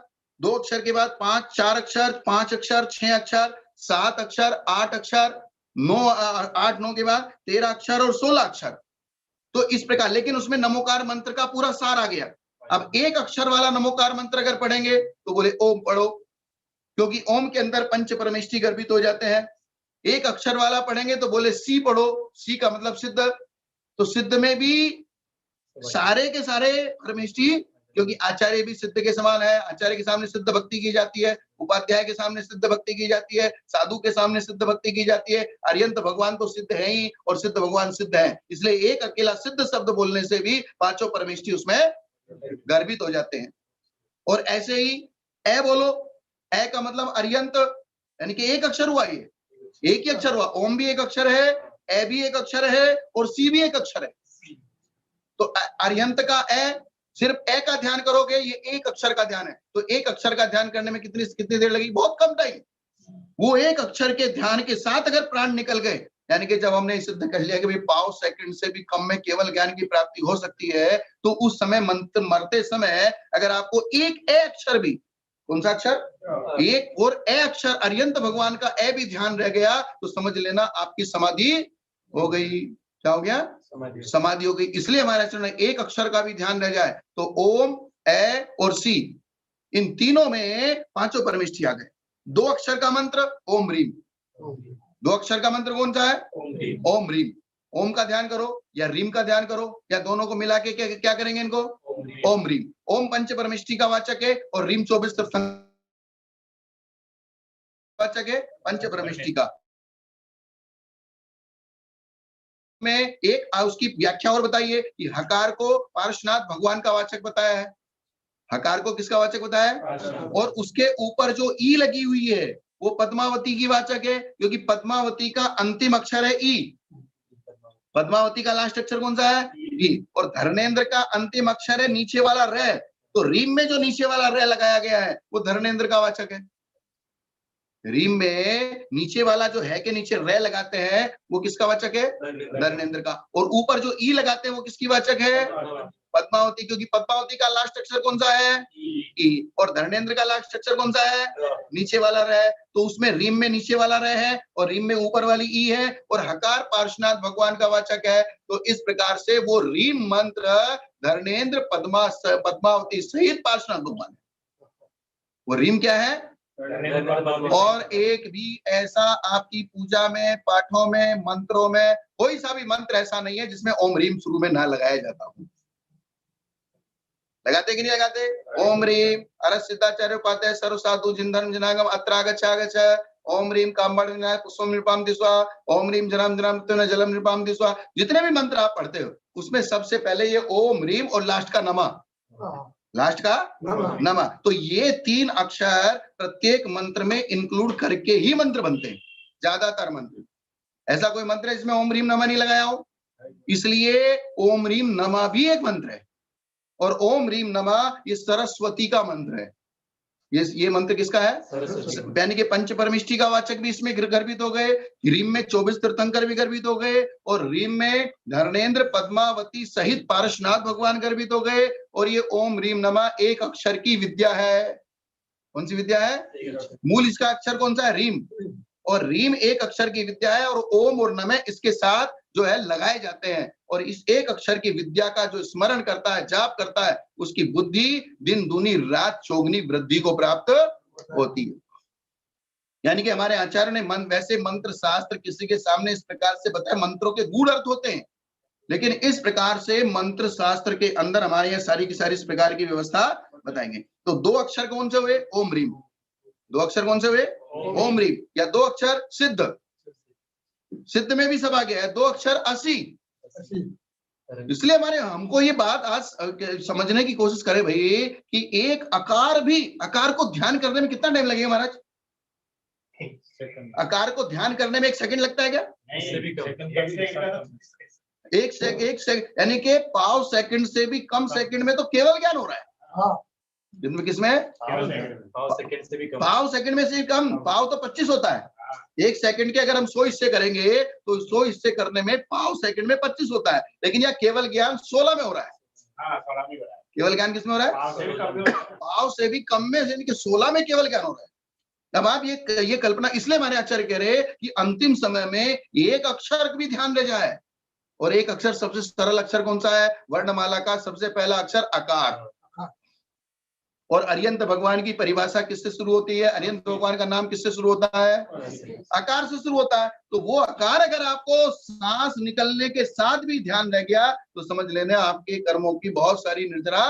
2 अक्षर के बाद 5, 4 अक्षर, 5 अक्षर, 6 अक्षर, 7 अक्षर, 8 अक्षर, 8, 9 के बाद 13 अक्षर और 16 अक्षर। तो इस प्रकार, लेकिन उसमें नमोकार मंत्र का पूरा सार आ गया। अब एक अक्षर वाला नमोकार मंत्र अगर पढ़ेंगे तो बोले ओम पढ़ो, क्योंकि ओम के अंदर पंच परमेष्टि गर्भित हो जाते हैं। एक अक्षर वाला पढ़ेंगे तो बोले सी पढ़ो, सी का मतलब सिद्ध। तो सिद्ध में भी सारे के सारे परमेष्टि, क्योंकि आचार्य भी सिद्ध के समान है, आचार्य के सामने सिद्ध भक्ति की जाती है, उपाध्याय के सामने सिद्ध भक्ति की जाती है, साधु के सामने सिद्ध भक्ति की जाती है। अर्यंत भगवान तो सिद्ध है ही, और सिद्ध भगवान सिद्ध है, इसलिए एक अकेला सिद्ध शब्द बोलने से भी पांचों परमेष्टि उसमें गर्भित हो जाते हैं। और ऐसे ही ए बोलो, ए का मतलब अर्यंत, यानी कि एक अक्षर हुआ, ये एक ही अक्षर हुआ। ओम भी एक अक्षर है, ए भी एक अक्षर है और सी भी एक अक्षर है। तो अर्यंत का ए, सिर्फ ए का ध्यान करोगे, ये एक अक्षर का ध्यान है। तो एक अक्षर का ध्यान करने में कितनी देर लगी? बहुत कम टाइम। वो एक अक्षर के ध्यान के साथ अगर प्राण निकल गए, यानी कि जब हमने सिद्ध कर लिया कि भाई पाव सेकंड से भी कम में केवल ज्ञान की प्राप्ति हो सकती है, तो उस समय मंत्र मरते समय अगर आपको एक ए अक्षर भी, कौन सा अक्षर? एक और ए अक्षर अर्यंत भगवान का ए भी ध्यान रह गया, तो समझ लेना आपकी समाधि हो गई। क्या हो गया? समाधि हो गई। इसलिए हमारे आचार्य ने एक अक्षर का भी ध्यान रह जाए तो ओम, ए और सी, इन तीनों में पांचों परमेष्टि आ गए। 2 अक्षर का मंत्र ओम ह्रीम, 2 अक्षर का मंत्र कौन सा है? ओम ह्रीम। ओम का ध्यान करो या रीम का ध्यान करो, या दोनों को मिला के क्या करेंगे इनको? ओम ह्रीम। ओम पंच परमेष्टि का वाचक है और रीम 24 वाचक है पंच परमेष्टि का। में एक उसकी व्याख्या और बताइए कि हकार को पार्श्वनाथ भगवान का वाचक बताया है। हकार को किसका वाचक बताया है? और उसके ऊपर जो ई लगी हुई है वो पद्मावती की वाचक है, क्योंकि पद्मावती का अंतिम अक्षर है ई। पद्मावती का लास्ट अक्षर कौन सा है? ई। और धर्मेंद्र का अंतिम अक्षर है नीचे वाला रे। तो रीम में जो नीचे वाला रे लगाया गया है वो धर्मेंद्र का वाचक है। रीम में नीचे वाला जो है के नीचे रे लगाते हैं वो किसका वाचक है? धर्मेंद्र का। और ऊपर जो ई लगाते हैं वो किसकी वाचक है? पद्मावती, क्योंकि पद्मावती का लास्ट अक्षर कौन सा है? ई। और धर्मेंद्र का लास्ट अक्षर कौन सा है? नीचे वाला रह। तो उसमें रीम में नीचे वाला रह है और रीम में ऊपर वाली ई है, और हकार पार्श्वनाथ भगवान का वाचक है। तो इस प्रकार से वो रीम मंत्र धर्मेंद्र पद्मावती सहित पार्श्वनाथ भगवान है। वो रीम क्या है? और एक भी ऐसा आपकी पूजा में, पाठों में, मंत्रों में कोई सा भी मंत्र ऐसा नहीं है जिसमें ओम रीम शुरू में ना लगाया जाता हो। लगाते कि नहीं लगाते? ओम रीम अर सिद्धाचार्य उपाध्याय सर्व साधु जिंधन जनागम अत्रागच्छ ओम रीम कांबड़ विनायक पुष्पम निपाम दिस्वा, ओम रीम जनाम जनाम जलम निपाम दिस्वा। जितने भी मंत्र आप पढ़ते हो उसमें सबसे पहले ये ओम रीम और लास्ट का नमा, लास्ट का नमा। तो ये 3 अक्षर प्रत्येक मंत्र में इंक्लूड करके ही मंत्र बनते हैं। ज्यादातर मंत्र, ऐसा कोई मंत्र है जिसमें ओम रीम नमा नहीं लगाया हो? इसलिए ओम रीम नमा भी एक मंत्र है। और ओम रीम नमा ये सरस्वती का मंत्र है। ये मंत्र किसका है? यानी कि पंच परमिष्टि का वाचक भी इसमें गर्भित हो गए, रीम में 24 तीर्थंकर भी गर्भित हो गए, और रीम में धर्मेंद्र पद्मावती सहित पार्श्वनाथ भगवान गर्भित हो गए। और ये ओम रीम नमा एक अक्षर की विद्या है। कौन सी विद्या है? मूल इसका अक्षर कौन सा है? रीम। और रीम एक अक्षर की विद्या है और ओम और नमः इसके साथ जो है लगाए जाते हैं, और इस एक अक्षर की विद्या का जो स्मरण करता है, जाप करता है, उसकी बुद्धि दिन दूनी रात चौगुनी वृद्धि को प्राप्त होती है। यानी कि हमारे आचार्य ने वैसे मंत्र शास्त्र किसी के सामने इस प्रकार से बताया, मंत्रों के गूढ़ अर्थ होते हैं, लेकिन इस प्रकार से मंत्र शास्त्र के अंदर हमारे यहाँ सारी की सारी इस प्रकार की व्यवस्था बताएंगे। तो दो अक्षर कौन से हुए? ओम रीम। दो अक्षर कौन से हुए? ओम रीम। या दो अक्षर सिद्ध, सिद्ध में भी सब आ गया है। दो अक्षर असी। इसलिए हमारे हमको ये बात आज समझने की कोशिश करें भाई कि एक आकार भी, आकार को ध्यान करने में कितना टाइम लगेगा महाराज? आकार को ध्यान करने में 1 सेकंड लगता है क्या? एक सेकंड, यानी कि पाव सेकंड से भी कम सेकंड में तो केवल ज्ञान हो रहा है। किसमें? पाव सेकंड में से कम। पाव तो 25 होता है। 1 सेकंड के अगर हम 100 हिस्से करेंगे तो 100 हिस्से करने में पाव सेकंड में 25 होता है, लेकिन यह केवल ज्ञान 16 में हो रहा है। केवल ज्ञान किसमें हो रहा है? पाव से भी कम में, यानी कि 16 में केवल ज्ञान हो रहा है। अब आप ये कल्पना, इसलिए हमारे आचार्य कह रहे कि अंतिम समय में एक अक्षर भी ध्यान रह जाए, और एक अक्षर, सबसे सरल अक्षर कौन सा है? वर्णमाला का सबसे पहला अक्षर अकार। और अरियंत भगवान की परिभाषा किससे शुरू होती है? अरियंत भगवान का नाम किससे शुरू होता है? आकार से शुरू होता है। तो वो आकार अगर आपको सांस निकलने के साथ भी ध्यान रह गया तो समझ लेना आपके कर्मों की बहुत सारी निद्रा,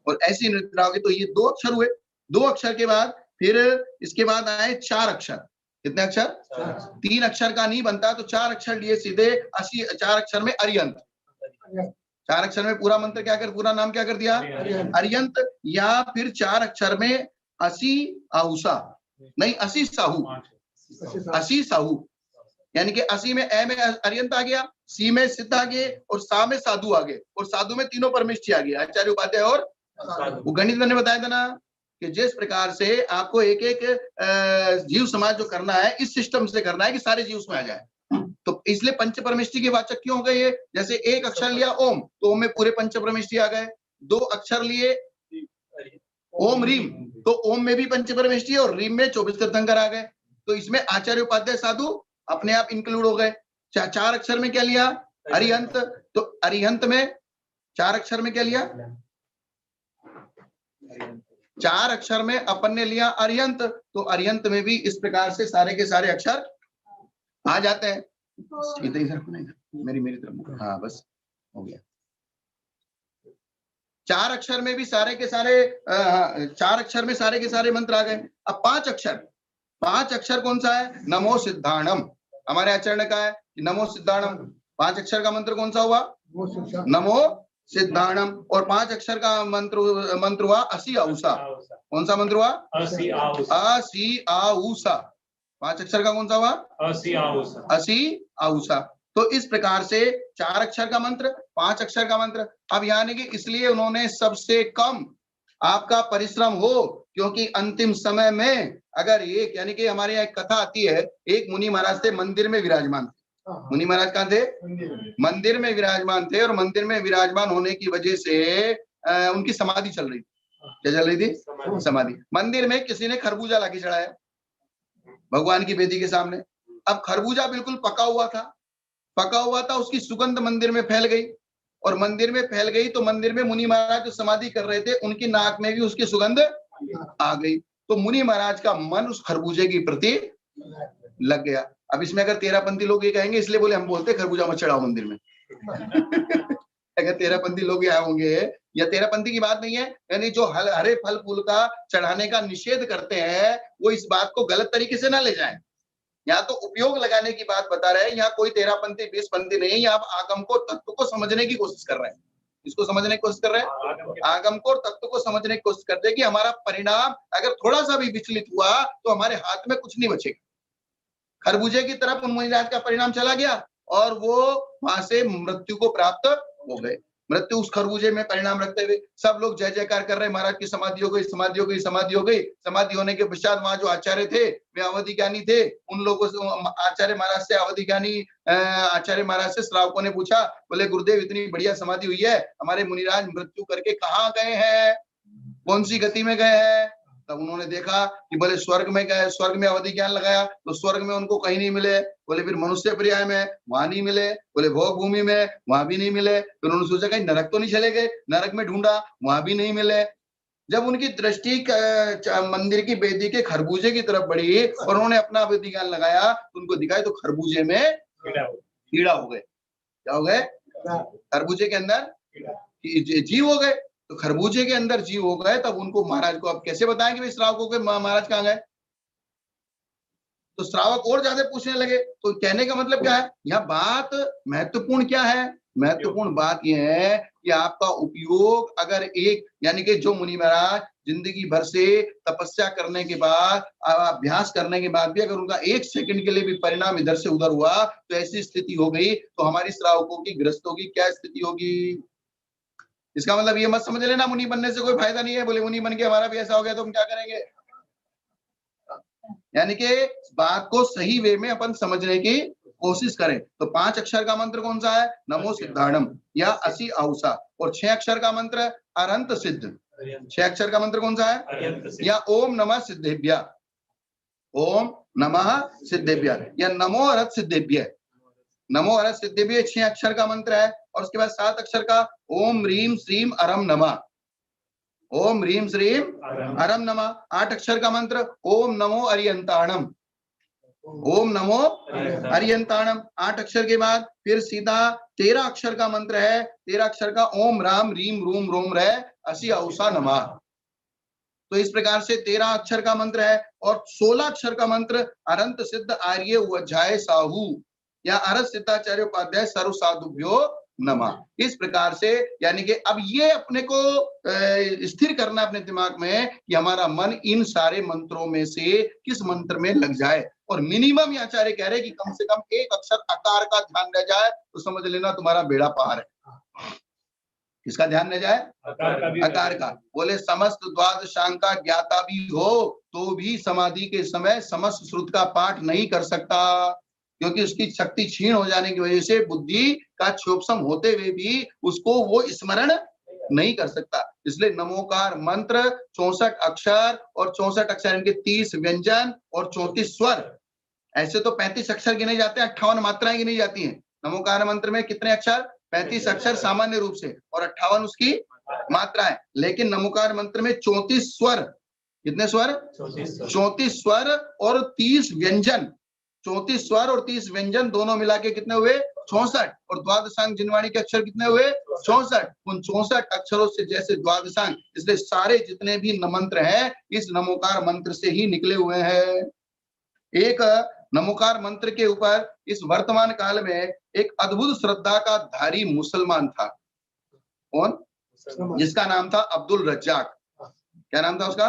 और ऐसी निद्रा होगी। तो ये 2 अक्षर हुए। 2 अक्षर के बाद फिर इसके बाद आए 4 अक्षर। कितने अक्षर? 3 अक्षर का नहीं बनता, तो 4 अक्षर लिए सीधे 4 अक्षर में अरियंत। 4 अक्षर में पूरा मंत्र क्या कर, पूरा नाम क्या कर दिया? अरियंत। या फिर 4 अक्षर में असी आहुसा, नहीं 80 साहू, 80 साहू, यानी कि 80 में ए में अरियंत आ गया, सी में सिद्ध आ गए, और सा में साधु आ गए, और साधु में तीनों परमेष्ठी आ गए, आचार्य उपाध्याय और वो गणित मैंने बताया था ना कि जिस प्रकार से आपको एक एक जीव समाज जो करना है, इस सिस्टम से करना है कि सारे जीव उसमें आ जाए। तो इसलिए पंच परमेष्ठी के वाचक क्यों हो गए ये? जैसे एक अक्षर लिया ओम, तो ओम में पूरे पंच परमेष्ठी आ गए। 2 अक्षर लिए ओम रीम, तो ओम में भी पंच परमेष्ठी और रीम में 24 तीर्थंकर आ गए। तो इसमें आचार्य उपाध्याय साधु अपने आप इंक्लूड हो गए। 4 अक्षर में क्या लिया? अरिहंत। तो अरिहंत में 4 अक्षर में क्या लिया? 4 अक्षर में अपन ने लिया अरिहंत। तो अरिहंत में भी इस प्रकार से सारे के सारे अक्षर आ जाते हैं। मेरी तरफ, हाँ बस हो गया। 4 अक्षर में भी सारे के सारे 4 अक्षर में सारे के सारे मंत्र आ गए। अब 5 अक्षर, 5 अक्षर कौन सा है? नमो सिद्धाणम। हमारे आचार्य ने कहा है कि नमो सिद्धाणम। 5 अक्षर का मंत्र कौन सा हुआ? नमो सिद्धाणम। और 5 अक्षर का मंत्र हुआ असी आऊसा। कौन सा मंत्र हुआ? असी आऊसा। 5 अक्षर का कौन सा हुआ? असी आऊसा। तो इस प्रकार से 4 अक्षर का मंत्र, 5 अक्षर का मंत्र। अब यानी कि इसलिए उन्होंने सबसे कम आपका परिश्रम हो, क्योंकि अंतिम समय में अगर एक, यानी कि हमारे यहाँ एक कथा आती है, एक मुनि महाराज थे, मंदिर में विराजमान थे। मुनि महाराज कहाँ थे? मंदिर में विराजमान थे। और मंदिर में विराजमान होने की वजह से उनकी समाधि चल रही थी। क्या चल रही थी? समाधि। मंदिर में किसी ने खरबूजा लाके चढ़ाया भगवान की वेदी के सामने। अब खरबूजा बिल्कुल पका हुआ था, उसकी सुगंध मंदिर में फैल गई, और मंदिर में फैल गई तो मंदिर में मुनि महाराज जो समाधि कर रहे थे उनकी नाक में भी उसकी सुगंध आ गई। तो मुनि महाराज का मन उस खरबूजे के प्रति लग गया। अब इसमें अगर तेरापंथी लोग ये कहेंगे, इसलिए बोले हम बोलते खरबूजा मत चढ़ाओ मंदिर में। अगर तेरापंथी लोग आए होंगे, या तेरापंथी की बात नहीं है, यानी जो हरे फल फूल का चढ़ाने का निषेध करते हैं, वो इस बात को गलत तरीके से ना ले जाएं। यहाँ तो उपयोग लगाने की बात बता रहे हैं। यहाँ कोई तेरापंथी 20पंथी नहीं है। यहाँ आप आगम को, तत्व को समझने की कोशिश कर रहे हैं। इसको समझने की कोशिश कर रहे हैं, आगम को और तत्व को समझने की कोशिश करते हैं कि हमारा परिणाम अगर थोड़ा सा भी विचलित हुआ तो हमारे हाथ में कुछ नहीं बचेगा। खरबूजे की तरफ उन महाराज का परिणाम चला गया और वो वहां से मृत्यु को प्राप्त हो गए। मृत्यु उस खरबूजे में परिणाम रखते हुए सब लोग जय जयकार कर रहे हैं, महाराज की समाधि हो गई, समाधि हो गई, समाधि हो गई। समाधि होने के पश्चात वहां जो आचार्य थे वे अवधि ज्ञानी थे। उन लोगों से, आचार्य महाराज से, अवधि ज्ञानी आचार्य महाराज से श्रावकों ने पूछा, बोले गुरुदेव इतनी बढ़िया समाधि हुई है, हमारे मुनिराज मृत्यु करके कहाँ गए हैं, कौन सी गति में गए हैं? तब उन्होंने देखा कि बोले स्वर्ग में क्या है, स्वर्ग में अवधि ज्ञान लगाया तो स्वर्ग में उनको कहीं नहीं मिले। बोले फिर मनुष्य पर्याय में, वहां नहीं मिले। बोले भोग भूमि में, वहां भी नहीं मिले। फिर उन्होंने सोचा कहीं नरक तो नहीं चले गए, नरक में ढूंढा, वहां भी नहीं मिले। जब उनकी दृष्टि मंदिर की वेदी के खरबूजे की तरफ बढ़ी और उन्होंने अपना अवधि ज्ञान लगाया तो उनको दिखाई तो खरबूजे में कीड़ा हो गए। क्या हो गए? खरबूजे के अंदर जीव हो गए। तो खरबूजे के अंदर जीव हो गए, तब उनको महाराज को अब कैसे बताएं कि भाई श्रावकों के महाराज कहाँ गए? तो श्रावक और ज्यादा पूछने लगे। तो कहने का मतलब क्या है, यहाँ बात महत्वपूर्ण क्या है? महत्वपूर्ण बात यह है कि आपका उपयोग अगर एक, यानी कि जो मुनि महाराज जिंदगी भर से तपस्या करने के बाद, अभ्यास करने के बाद भी अगर उनका 1 सेकंड के लिए भी परिणाम इधर से उधर हुआ तो ऐसी स्थिति हो गई, तो हमारी श्रावकों की, गृहस्थों की क्या स्थिति होगी? इसका मतलब ये मत समझ लेना मुनि बनने से कोई फायदा नहीं है। बोले मुनि बन के हमारा भी ऐसा हो गया तो हम क्या करेंगे? यानी कि बात को सही वे में अपन समझने की कोशिश करें। तो 5 अक्षर का मंत्र कौन सा है? नमो सिद्धाणम या असी औसा। और 6 अक्षर का मंत्र अरंत सिद्ध। 6 अक्षर का मंत्र कौन सा है? या ओम नमः सिद्धेभ्य, ओम नमः सिद्धेभ्य या नमो अरत सिद्धेभ्य। नमो अरत सिद्धेभ्य 6 अक्षर का मंत्र है। और उसके बाद 7 अक्षर का ओम ह्रीम श्रीम अरम नमः, ओम ह्रीम श्रीम अरम नमः। 8 अक्षर का मंत्र ओम नमो अरियंताणम, ओम नमो अरियंताणम। 8 अक्षर के बाद फिर सीधा 13 अक्षर का मंत्र है। 13 अक्षर का ओम राम रीम रूम रोम रह असी औसा नमः। तो इस प्रकार से 13 अक्षर का मंत्र है। और 16 अक्षर का मंत्र अरंत सिद्ध आर्य वज्जाय साहू या अरत सिद्धाचार्य उपाध्याय सर्व साधुभ्यो नमः। इस प्रकार से, यानी कि अब ये अपने को स्थिर करना अपने दिमाग में कि हमारा मन इन सारे मंत्रों में से किस मंत्र में लग जाए। और मिनिमम आचार्य कह रहे हैं कि कम से कम 1 अक्षर अकार का ध्यान रह जाए तो समझ लेना तुम्हारा बेड़ा पार है। किसका ध्यान रह जाए? अकार का। बोले समस्त द्वादशांग का ज्ञाता भी हो तो भी समाधि के समय समस्त श्रुत का पाठ नहीं कर सकता, क्योंकि उसकी शक्ति क्षीण हो जाने की वजह से बुद्धि का क्षोभसम होते हुए भी उसको वो स्मरण नहीं कर सकता। इसलिए नमोकार मंत्र 64 अक्षर और 64 अक्षर इनके 30 व्यंजन और 34 स्वर। ऐसे तो 35 अक्षर गिने जाते हैं, 58 मात्राएं गिनी जाती हैं। नमोकार मंत्र में कितने अक्षर? 35 अक्षर सामान्य रूप से और 58 उसकी मात्राएं। लेकिन नमोकार मंत्र में 34 स्वर। कितने स्वर? 34 स्वर और 30 व्यंजन। 34 स्वर और 30 व्यंजन दोनों मिला के कितने हुए? 64। और द्वादशांग जिनवाणी के अक्षर कितने हुए? 64। उन 64 अक्षरों से जैसे द्वादशांग, इसलिए सारे जितने भी मंत्र हैं इस नमोकार मंत्र से ही निकले हुए हैं। एक नमोकार मंत्र के ऊपर इस वर्तमान काल में एक अद्भुत श्रद्धा का धारी मुसलमान था। कौन? जिसका नाम था अब्दुल रज्जाक। क्या नाम था उसका?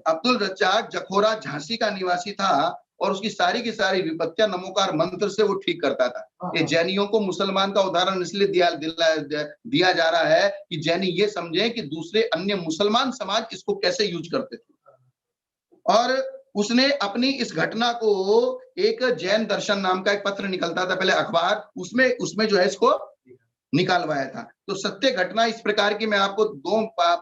अब्दुल रज्जाक जखोरा झांसी का निवासी था और उसकी सारी की सारी विपत्तियां नमोकार मंत्र से वो ठीक करता था। ये जैनियों को मुसलमान का उदाहरण इसलिए दिया जा रहा है कि जैनी ये समझे कि दूसरे अन्य मुसलमान समाज इसको कैसे यूज करते थे। और उसने अपनी इस घटना को एक जैन दर्शन नाम का एक पत्र निकलता था पहले अखबार, उसमें जो है इसको निकालवाया था। तो सत्य घटना इस प्रकार की मैं आपको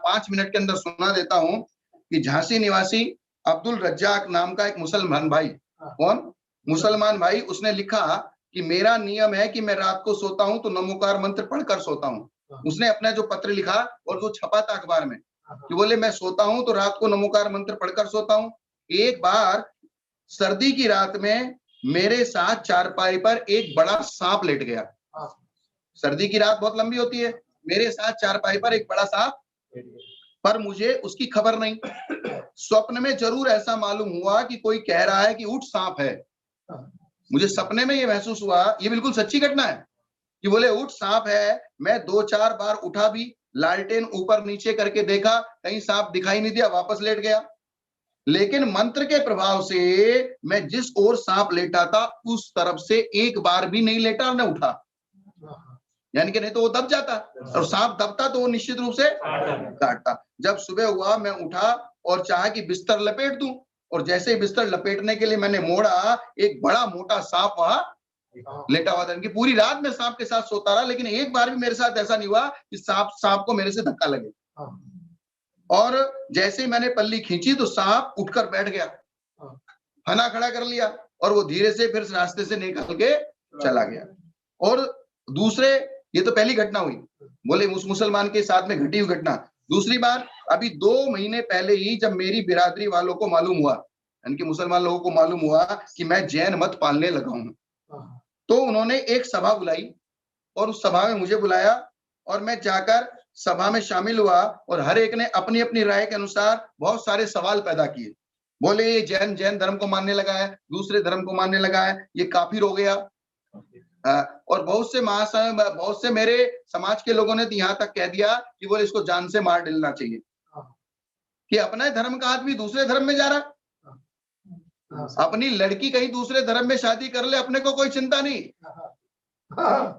5 मिनट के अंदर सुना देता हूं कि झांसी निवासी अब्दुल रज्जाक नाम का एक मुसलमान भाई, कौन? मुसलमान भाई, उसने लिखा कि मेरा नियम है कि मैं रात को सोता हूं तो नमोकार मंत्र पढ़कर सोता हूं। उसने अपना जो पत्र लिखा और जो छपा था अखबार में कि बोले मैं सोता हूं तो रात को नमोकार मंत्र पढ़कर सोता हूं। एक बार सर्दी की रात में मेरे साथ चारपाई पर एक बड़ा सांप लेट गया। सर्दी की रात बहुत लंबी होती है। मेरे साथ चारपाई पर एक बड़ा सांप, पर मुझे उसकी खबर नहीं। स्वप्न में जरूर ऐसा मालूम हुआ कि कोई कह रहा है कि उठ सांप है। मुझे सपने में ये महसूस हुआ, ये बिल्कुल सच्ची घटना है, कि बोले उठ सांप है। मैं 2-4 बार उठा भी, लालटेन ऊपर नीचे करके देखा, कहीं सांप दिखाई नहीं दिया, वापस लेट गया। लेकिन मंत्र के प्रभाव से मैं जिस ओर सांप लेटा था उस तरफ से एक बार भी नहीं लेटा और न उठा। यानी कि नहीं तो वो दब जाता, और सांप दबता तो वो निश्चित रूप से काटता। जब सुबह हुआ मैं उठा और चाहा कि बिस्तर लपेट दूं, और जैसे ही बिस्तर लपेटने के लिए मैंने मोड़ा, एक बड़ा मोटा सांप वहां लेटा हुआ था। कि पूरी रात में सांप के साथ सोता रहा, लेकिन एक बार भी मेरे साथ ऐसा नहीं हुआ कि सांप को मेरे से धक्का लगे। और जैसे ही मैंने पल्ली खींची तो सांप उठकर बैठ गया, फना खड़ा कर लिया और वो धीरे से फिर रास्ते से निकल के चला गया। और दूसरे, ये तो पहली घटना हुई, बोले उस मुसलमान के साथ में घटी हुई घटना। दूसरी बार अभी 2 महीने पहले ही जब मेरी बिरादरी वालों को मालूम हुआ, यानी कि मुसलमान लोगों को मालूम हुआ कि मैं जैन मत पालने लगा हूं, तो उन्होंने एक सभा बुलाई और उस सभा में मुझे बुलाया और मैं जाकर सभा में शामिल हुआ और हर एक ने अपनी अपनी राय के अनुसार बहुत सारे सवाल पैदा किए। बोले ये जैन धर्म को मानने लगा है, दूसरे धर्म को मानने लगा है, ये काफिर हो गया। और बहुत से मेरे समाज के लोगों ने तो यहाँ तक कह दिया कि बोले इसको जान से मार डालना चाहिए, कि अपने धर्म का आदमी दूसरे धर्म में जा रहा, अपनी लड़की कहीं दूसरे धर्म में शादी कर ले, अपने को कोई चिंता नहीं,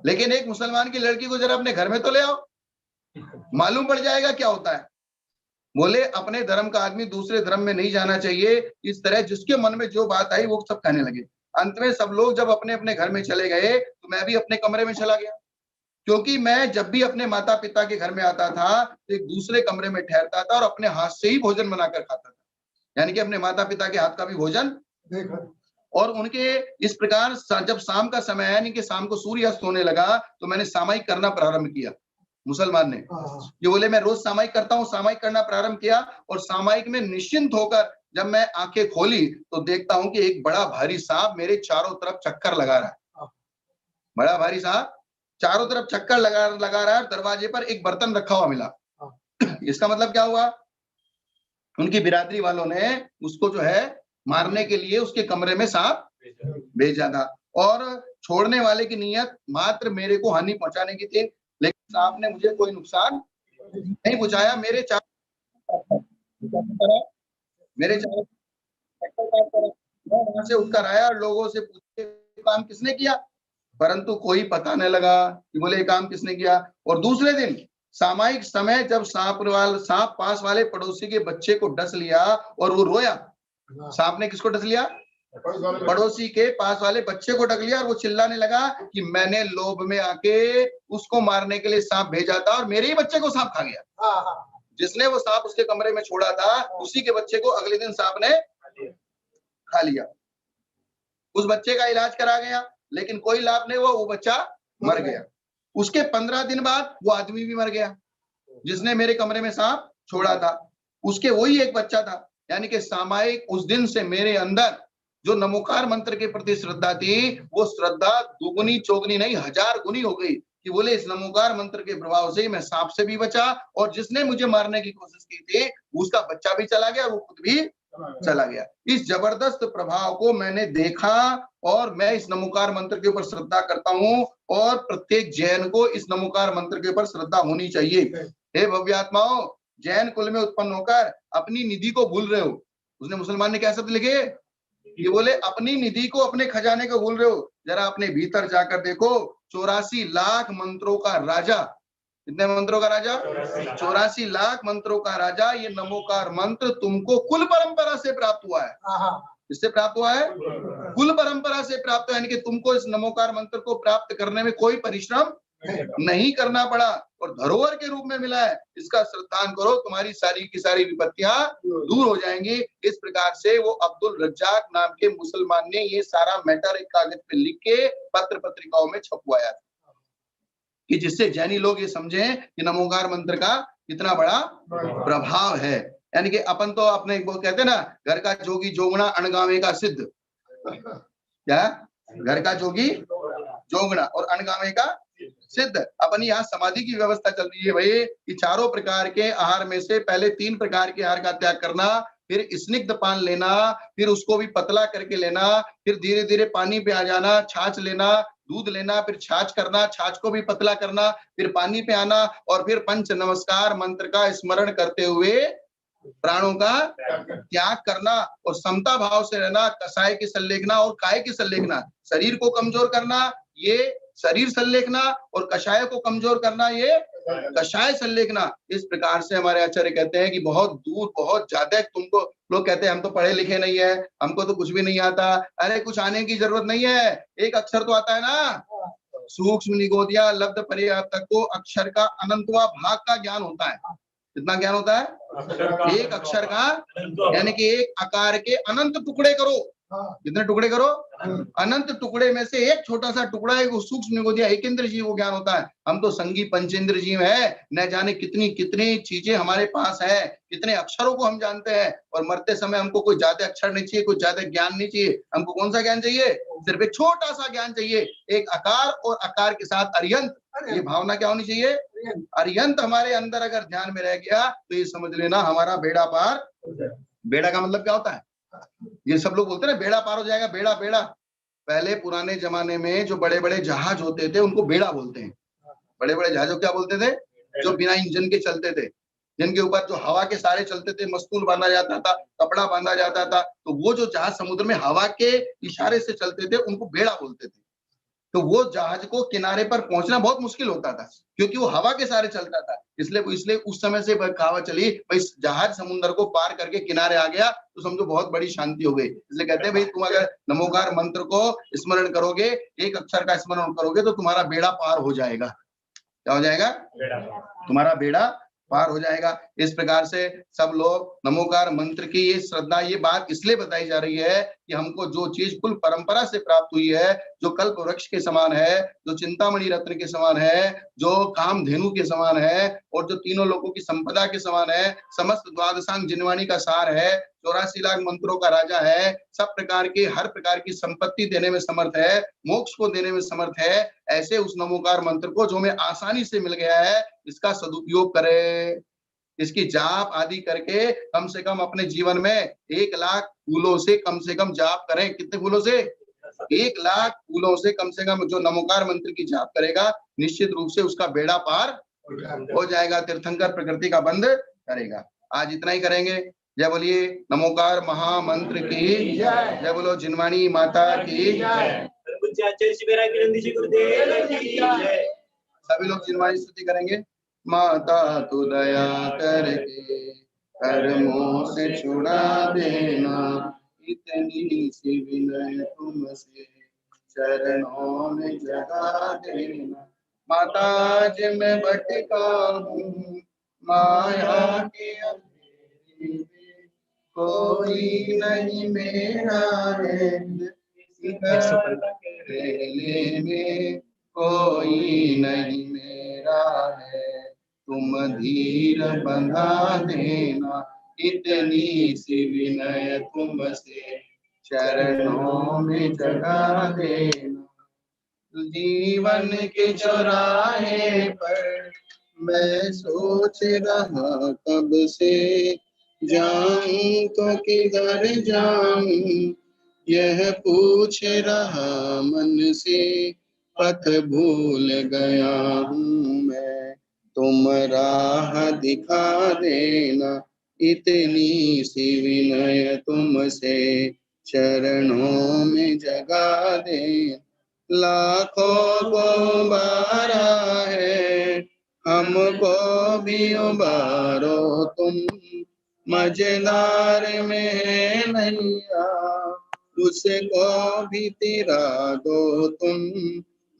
लेकिन एक मुसलमान की लड़की को जरा अपने घर में तो ले आओ, मालूम पड़ जाएगा क्या होता है। बोले अपने धर्म का आदमी दूसरे धर्म में नहीं जाना चाहिए। इस तरह जिसके मन में जो बात आई वो सब कहने लगे। अंत में सब लोग जब अपने अपने घर में चले गए तो मैं भी अपने कमरे में चला गया, क्योंकि मैं जब भी अपने माता पिता के घर में आता था तो एक दूसरे कमरे में ठहरता था और अपने हाथ से ही भोजन बनाकर खाता था, यानी कि अपने माता पिता के हाथ का भी भोजन। और उनके इस प्रकार जब शाम का समय है, यानी कि शाम को सूर्य अस्त होने लगा, तो मैंने सामायिक करना प्रारंभ किया। मुसलमान ने ये बोले मैं रोज सामायिक करता हूँ, सामायिक करना प्रारंभ किया और सामायिक में निश्चिंत होकर जब मैं आंखें खोली तो देखता हूं कि एक बड़ा भारी सांप मेरे चारों तरफ चक्कर लगा रहा है। बड़ा भारी सांप चारों तरफ चक्कर लगा रहा है। दरवाजे पर एक बर्तन रखा हुआ मिला। इसका मतलब क्या हुआ, उनकी बिरादरी वालों ने उसको जो है मारने के लिए उसके कमरे में सांप भेजा था और छोड़ने वाले की नीयत मात्र मेरे को हानि पहुंचाने की थी, लेकिन सांप ने मुझे कोई नुकसान नहीं पहुंचाया। मेरे चारों वहां से उठकर आया और लोगों से पूछे काम किसने किया, परंतु कोई पता नहीं लगा कि बोले काम किसने किया। और दूसरे दिन सामायिक समय जब सांप पास वाले पड़ोसी के बच्चे को डस लिया और वो रोया। सांप ने किसको डस लिया, पड़ोसी के पास वाले बच्चे को डस लिया और वो चिल्लाने लगा कि मैंने लोभ में आके उसको मारने के लिए सांप भेजा था और मेरे ही बच्चे को सांप खा गया। जिसने वो सांप उसके कमरे में छोड़ा था उसी के बच्चे को अगले दिन सांप ने खा लिया। उस बच्चे का इलाज करा गया लेकिन कोई लाभ नहीं हुआ, वो बच्चा मर गया। उसके 15 दिन बाद वो आदमी भी मर गया जिसने मेरे कमरे में सांप छोड़ा था, उसके वही एक बच्चा था। यानी कि सामायिक उस दिन से मेरे अंदर जो नमोकार मंत्र के प्रति श्रद्धा थी वो श्रद्धा दुगुनी चौगुनी नहीं 1000 गुनी हो गई कि बोले इस नमोकार मंत्र के प्रभाव से मैं सांप से भी बचा और जिसने मुझे मारने की कोशिश की थी उसका बच्चा भी चला गया, वो खुद भी चला गया। इस जबरदस्त प्रभाव को मैंने देखा और मैं इस नमोकार मंत्र के ऊपर श्रद्धा करता हूं और प्रत्येक जैन को इस नमोकार मंत्र के ऊपर श्रद्धा होनी चाहिए। हे भव्यात्माओं, जैन कुल में उत्पन्न होकर अपनी निधि को भूल रहे हो। उसने मुसलमान ने क्या शब्द लिखे, ये बोले अपनी निधि को अपने खजाने को भूल रहे हो। जरा अपने भीतर जाकर देखो, 84 लाख मंत्रों का राजा, कितने मंत्रों का राजा, 84 लाख मंत्रों का राजा, ये नमोकार मंत्र तुमको कुल परंपरा से प्राप्त हुआ है। इससे प्राप्त हुआ है, कुल परंपरा से प्राप्त हुआ, यानी कि तुमको इस नमोकार मंत्र को प्राप्त करने में कोई परिश्रम नहीं करना पड़ा और धरोहर के रूप में मिला है। इसका श्रद्धान करो, तुम्हारी सारी की सारी विपत्तियां दूर हो जाएंगी। इस प्रकार से वो अब्दुल रज्जाक नाम के मुसलमान ने ये सारा मैटर एक कागज पे लिख के पत्र पत्रिकाओं में छपवाया था कि जिससे जैनी लोग ये समझे कि नमोकार मंत्र का कितना बड़ा प्रभाव है। यानी कि अपन तो अपने वो कहते ना, घर का जोगी जोगना अणगावे का सिद्ध, क्या घर का जोगी जोगना और अणगावे का सिद्ध। अपन यहाँ समाधि की व्यवस्था चल रही है भाई कि चारों प्रकार के आहार में से पहले 3 प्रकार के आहार का त्याग करना, फिर स्निग्ध पान लेना, फिर उसको भी पतला करके लेना, फिर धीरे धीरे पानी पे आ जाना, छाछ लेना, दूध लेना, फिर छाछ करना, छाछ को भी पतला करना, फिर पानी पे आना और फिर पंच नमस्कार मंत्र का स्मरण करते हुए प्राणों का त्याग करना और समता भाव से रहना। कसाय की संलेखना और काय की संलेखना, शरीर को कमजोर करना ये शरीर संलेखना और कषाय को कमजोर करना ये कषाय संलेखना। इस प्रकार से हमारे आचार्य कहते हैं कि बहुत दूर बहुत ज्यादा, तुमको लोग कहते हैं हम तो पढ़े लिखे नहीं है, हमको तो कुछ भी नहीं आता। अरे कुछ आने की जरूरत नहीं है, एक अक्षर तो आता है ना। सूक्ष्म निगोदिया लब्ध पर्याप्त को अक्षर का अनंतवा भाग का ज्ञान होता है। कितना ज्ञान होता है? एक अक्षर का, यानी कि एक आकार के अनंत टुकड़े करो। कितने टुकड़े करो? अनंत टुकड़े में से एक छोटा सा टुकड़ा है, वो सूक्ष्म निगोदिया एक इंद्र जीव को ज्ञान होता है। हम तो संगी पंचेंद्र जीव है, न जाने कितनी कितनी चीजें हमारे पास है, कितने अक्षरों को हम जानते हैं, और मरते समय हमको कोई ज्यादा अक्षर नहीं चाहिए, कोई ज्यादा ज्ञान नहीं चाहिए। हमको कौन सा ज्ञान चाहिए? सिर्फ एक छोटा सा ज्ञान चाहिए, एक आकार और आकार के साथ अर्यंत। ये भावना क्या होनी चाहिए? अर्यंत हमारे अंदर अगर ध्यान में रह गया तो ये समझ लेना हमारा बेड़ा पार। बेड़ा का मतलब क्या होता है? ये सब लोग बोलते हैं ना बेड़ा पार हो जाएगा, बेड़ा बेड़ा। पहले पुराने जमाने में जो बड़े बड़े जहाज होते थे उनको बेड़ा बोलते हैं। बड़े बड़े जहाजों क्या बोलते थे? जो बिना इंजन के चलते थे, जिनके ऊपर जो हवा के सारे चलते थे, मस्तूल बांधा जाता था, कपड़ा बांधा जाता था, तो वो जो जहाज समुद्र में हवा के इशारे से चलते थे उनको बेड़ा बोलते थे। तो वो जहाज को किनारे पर पहुंचना बहुत मुश्किल होता था, क्योंकि वो हवा के सहारे चलता था। इसलिए उस समय से कहावत चली, भाई जहाज समुद्र को पार करके किनारे आ गया तो समझो बहुत बड़ी शांति हो गई। इसलिए कहते हैं भाई तुम अगर नमोकार मंत्र को स्मरण करोगे, एक अक्षर का स्मरण करोगे, तो तुम्हारा बेड़ा पार हो जाएगा। क्या हो जाएगा? तुम्हारा बेड़ा पार हो जाएगा। इस प्रकार से सब लोग नमोकार मंत्र की ये श्रद्धा, ये बात इसलिए बताई जा रही है कि हमको जो चीज कुल परंपरा से प्राप्त हुई है, जो कल्प वृक्ष के समान है, जो चिंतामणि रत्न के समान है, जो कामधेनु के समान है, और जो तीनों लोगों की संपदा के समान है, समस्त द्वादशांग जिनवाणी का सार है, 84 लाख मंत्रों का राजा है, सब प्रकार की हर प्रकार की संपत्ति देने में समर्थ है, मोक्ष को देने में समर्थ है, ऐसे उस नमोकार मंत्र को जो हमें आसानी से मिल गया है, इसका सदुपयोग करें। इसकी जाप आदि करके कम से कम अपने जीवन में 1 लाख फूलों से कम जाप करें। कितने फूलों से? 1 लाख फूलों से कम जो नमोकार मंत्र की जाप करेगा, निश्चित रूप से उसका बेड़ा पार हो जाएगा, तीर्थंकर प्रकृति का बंध करेगा। आज इतना ही करेंगे। जय बोलिए नमोकार महामंत्र की जय, बोलो जिनवाणी माता की जय। सभी लोग जिनवाणी स्तुति करेंगे। माता तू दया करके कर्मों से छुड़ा देना, इतनी सी विनय तुमसे चरणों में जगा देना। माता आज मैं भटका हूँ माया के अंधेरे में, कोई नहीं मेरा है पहले में, कोई नहीं मेरा है, तुम धीर बंधा देना, इतनी सी विनय तुमसे चरणों में जगा देना। जीवन के चौराहे पर मैं सोच रहा कब से, जाऊं तो किधर जाऊं यह पूछ रहा मन से, पथ भूल गया हूँ मैं, तुम राह दिखा देना, इतनी सी विनय तुमसे चरणों में जगा देना। लाखों को बारा है हमको भी उबारो तुम, मजेदार में नैया उसको भी तिरा दो तुम,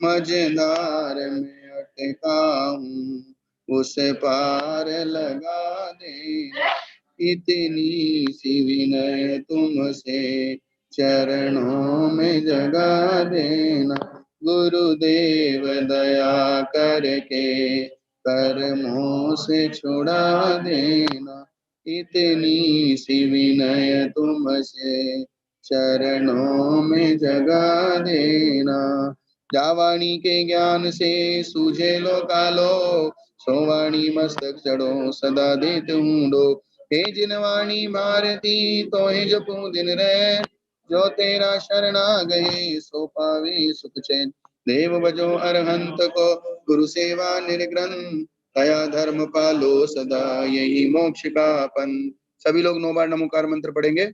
मजेदार में अटका हूँ उस पार लगा दे, इतनी सी विनय तुमसे चरणों में जगा देना। गुरुदेव दया करके कर्मों से छुड़ा देना, इतनी सी विनय तुमसे चरणों में जगा देना। जावाणी के ज्ञान से सूझे लो कालो, सोवाणी मस्तक चढ़ो सदा देते हूँ डो। हे जिनवाणी भारती तो हे जपू दिन रे, जो तेरा शरणा गए सो पावे सुख चैन। देव बजो अरहंत को गुरु सेवा निर्ग्रंथ, दया धर्म पालो सदा यही मोक्ष का पन। सभी लोग 9 बार नमोकार मंत्र पढ़ेंगे।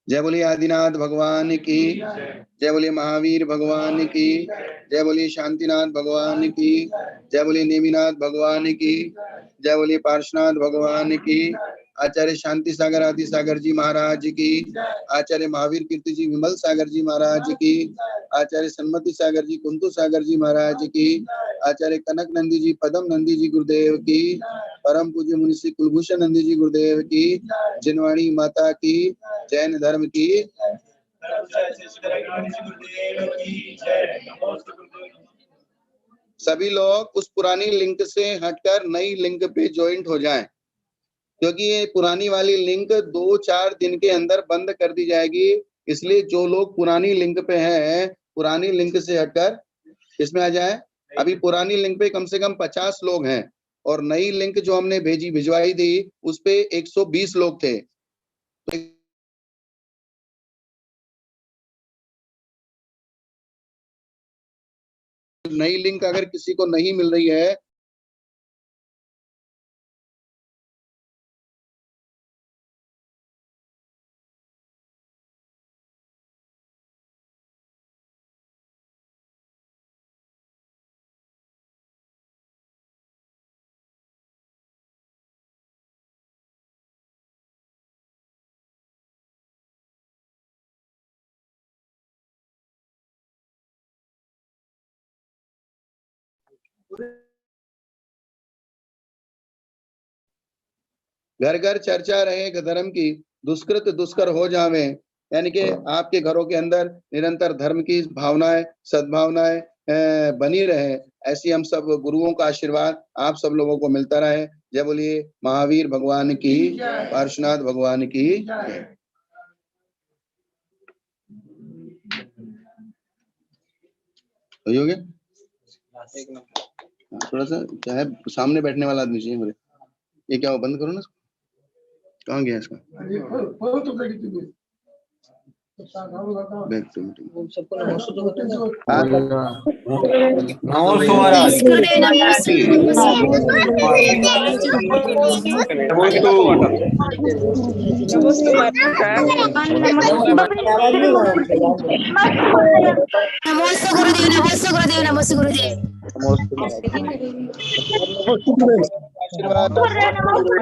जय बोलिए आदिनाथ भगवान की, जय बोलिए महावीर भगवान की, जय बोलिए शांतिनाथ भगवान की, जय बोलिए नेमिनाथ भगवान की, जय बोलिए पार्श्वनाथ भगवान की, आचार्य शांति सागर आदि सागर जी महाराज की, आचार्य महावीर कीर्ति जी विमल सागर जी महाराज की, आचार्य सन्मति सागर जी कुंतु सागर जी महाराज की, आचार्य कनक नंदी जी पदम नंदी जी गुरुदेव की, परम पूज्य मुनिषी कुलभूषण नंदी जी गुरुदेव की, जिनवाणी माता की, जैन धर्म की। सभी लोग उस पुरानी लिंक से हटकर नई लिंक पे ज्वाइंट हो जाएं, क्योंकि ये पुरानी वाली लिंक 2-4 दिन के अंदर बंद कर दी जाएगी। इसलिए जो लोग पुरानी लिंक पे हैं, पुरानी लिंक से हटकर इसमें आ जाए। अभी पुरानी लिंक पे कम से कम 50 लोग हैं और नई लिंक जो हमने भिजवाई थी उस पे 120 लोग थे। तो नई लिंक अगर किसी को नहीं मिल रही है घर घर चर्चा रहे धर्म की, दुष्कृत दुष्कर हो जावे, यानी कि आपके घरों के अंदर निरंतर धर्म की भावनाएं सद्भावनाएं बनी रहे। ऐसी हम सब गुरुओं का आशीर्वाद आप सब लोगों को मिलता रहे। जय बोलिए महावीर भगवान की, पार्श्वनाथ भगवान की। हो गया थोड़ा सा, चाहे सामने बैठने वाला आदमी चाहिए मेरे। ये क्या हो, बंद करो ना। कहाँ गया इसका बैक टू मीटिंग। नमस्ते गुरुदेव, नमस्ते गुरुदेव, नमस्ते गुरुदेव,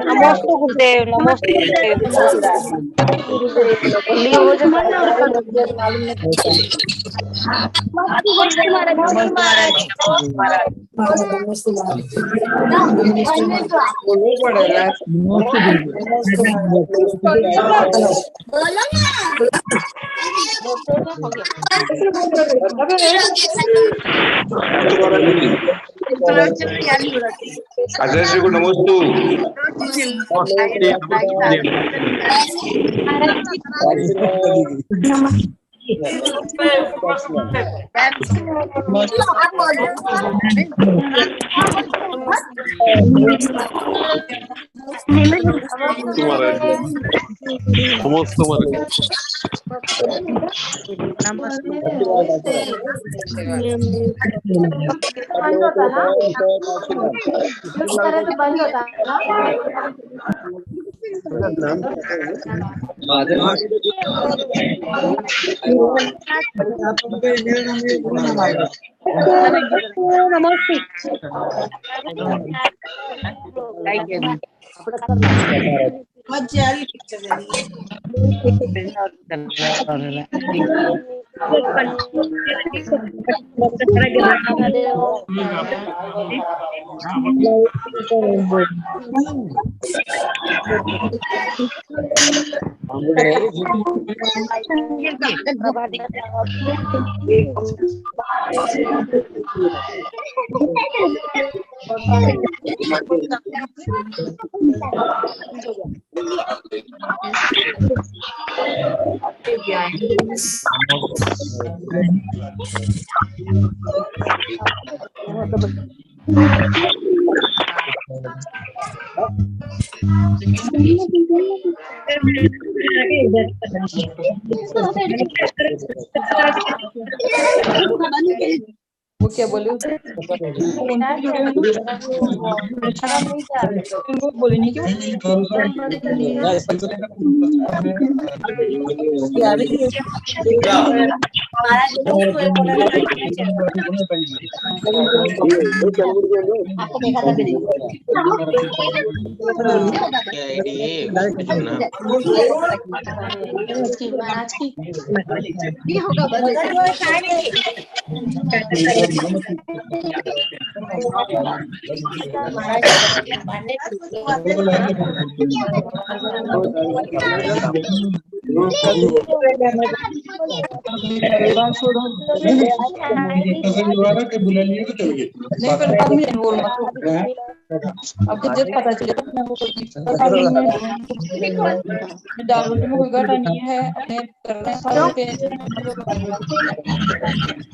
नमस्ते गुरुदेव, नमस्ते अजय श्री को नमस्ते। वो क्या बोले फोन पे जुड़े हुए उनको बोले नहीं क्यों आपको देखा था मैंने महाराज की ये होगा नहीं पर अब मुझे बोल मत अब तो जब पता चले तो मैं वो कोई दाल रोटी में कोई घाटा नहीं है अपने कर रहे हैं सारे पे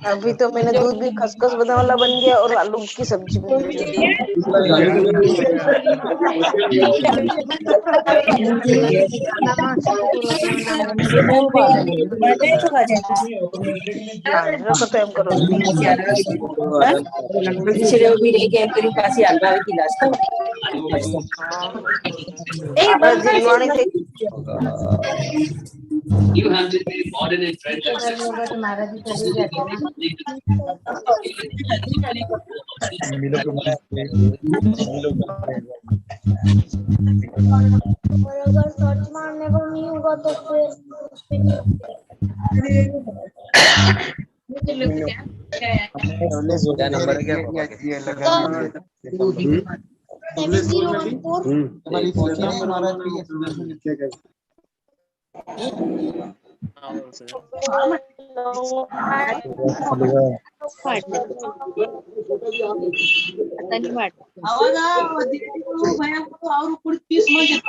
अभी तो मैंने दूध भी खसखस बादाम वाला बन गया और आलू की सब्जी बन गई रखो तो हम करो You have to be modern and trend. अगर सर्च मारने को नहीं होगा तो फिर क्या नंबर है क्या आवाज भैया को और ऊपर 30 मिनट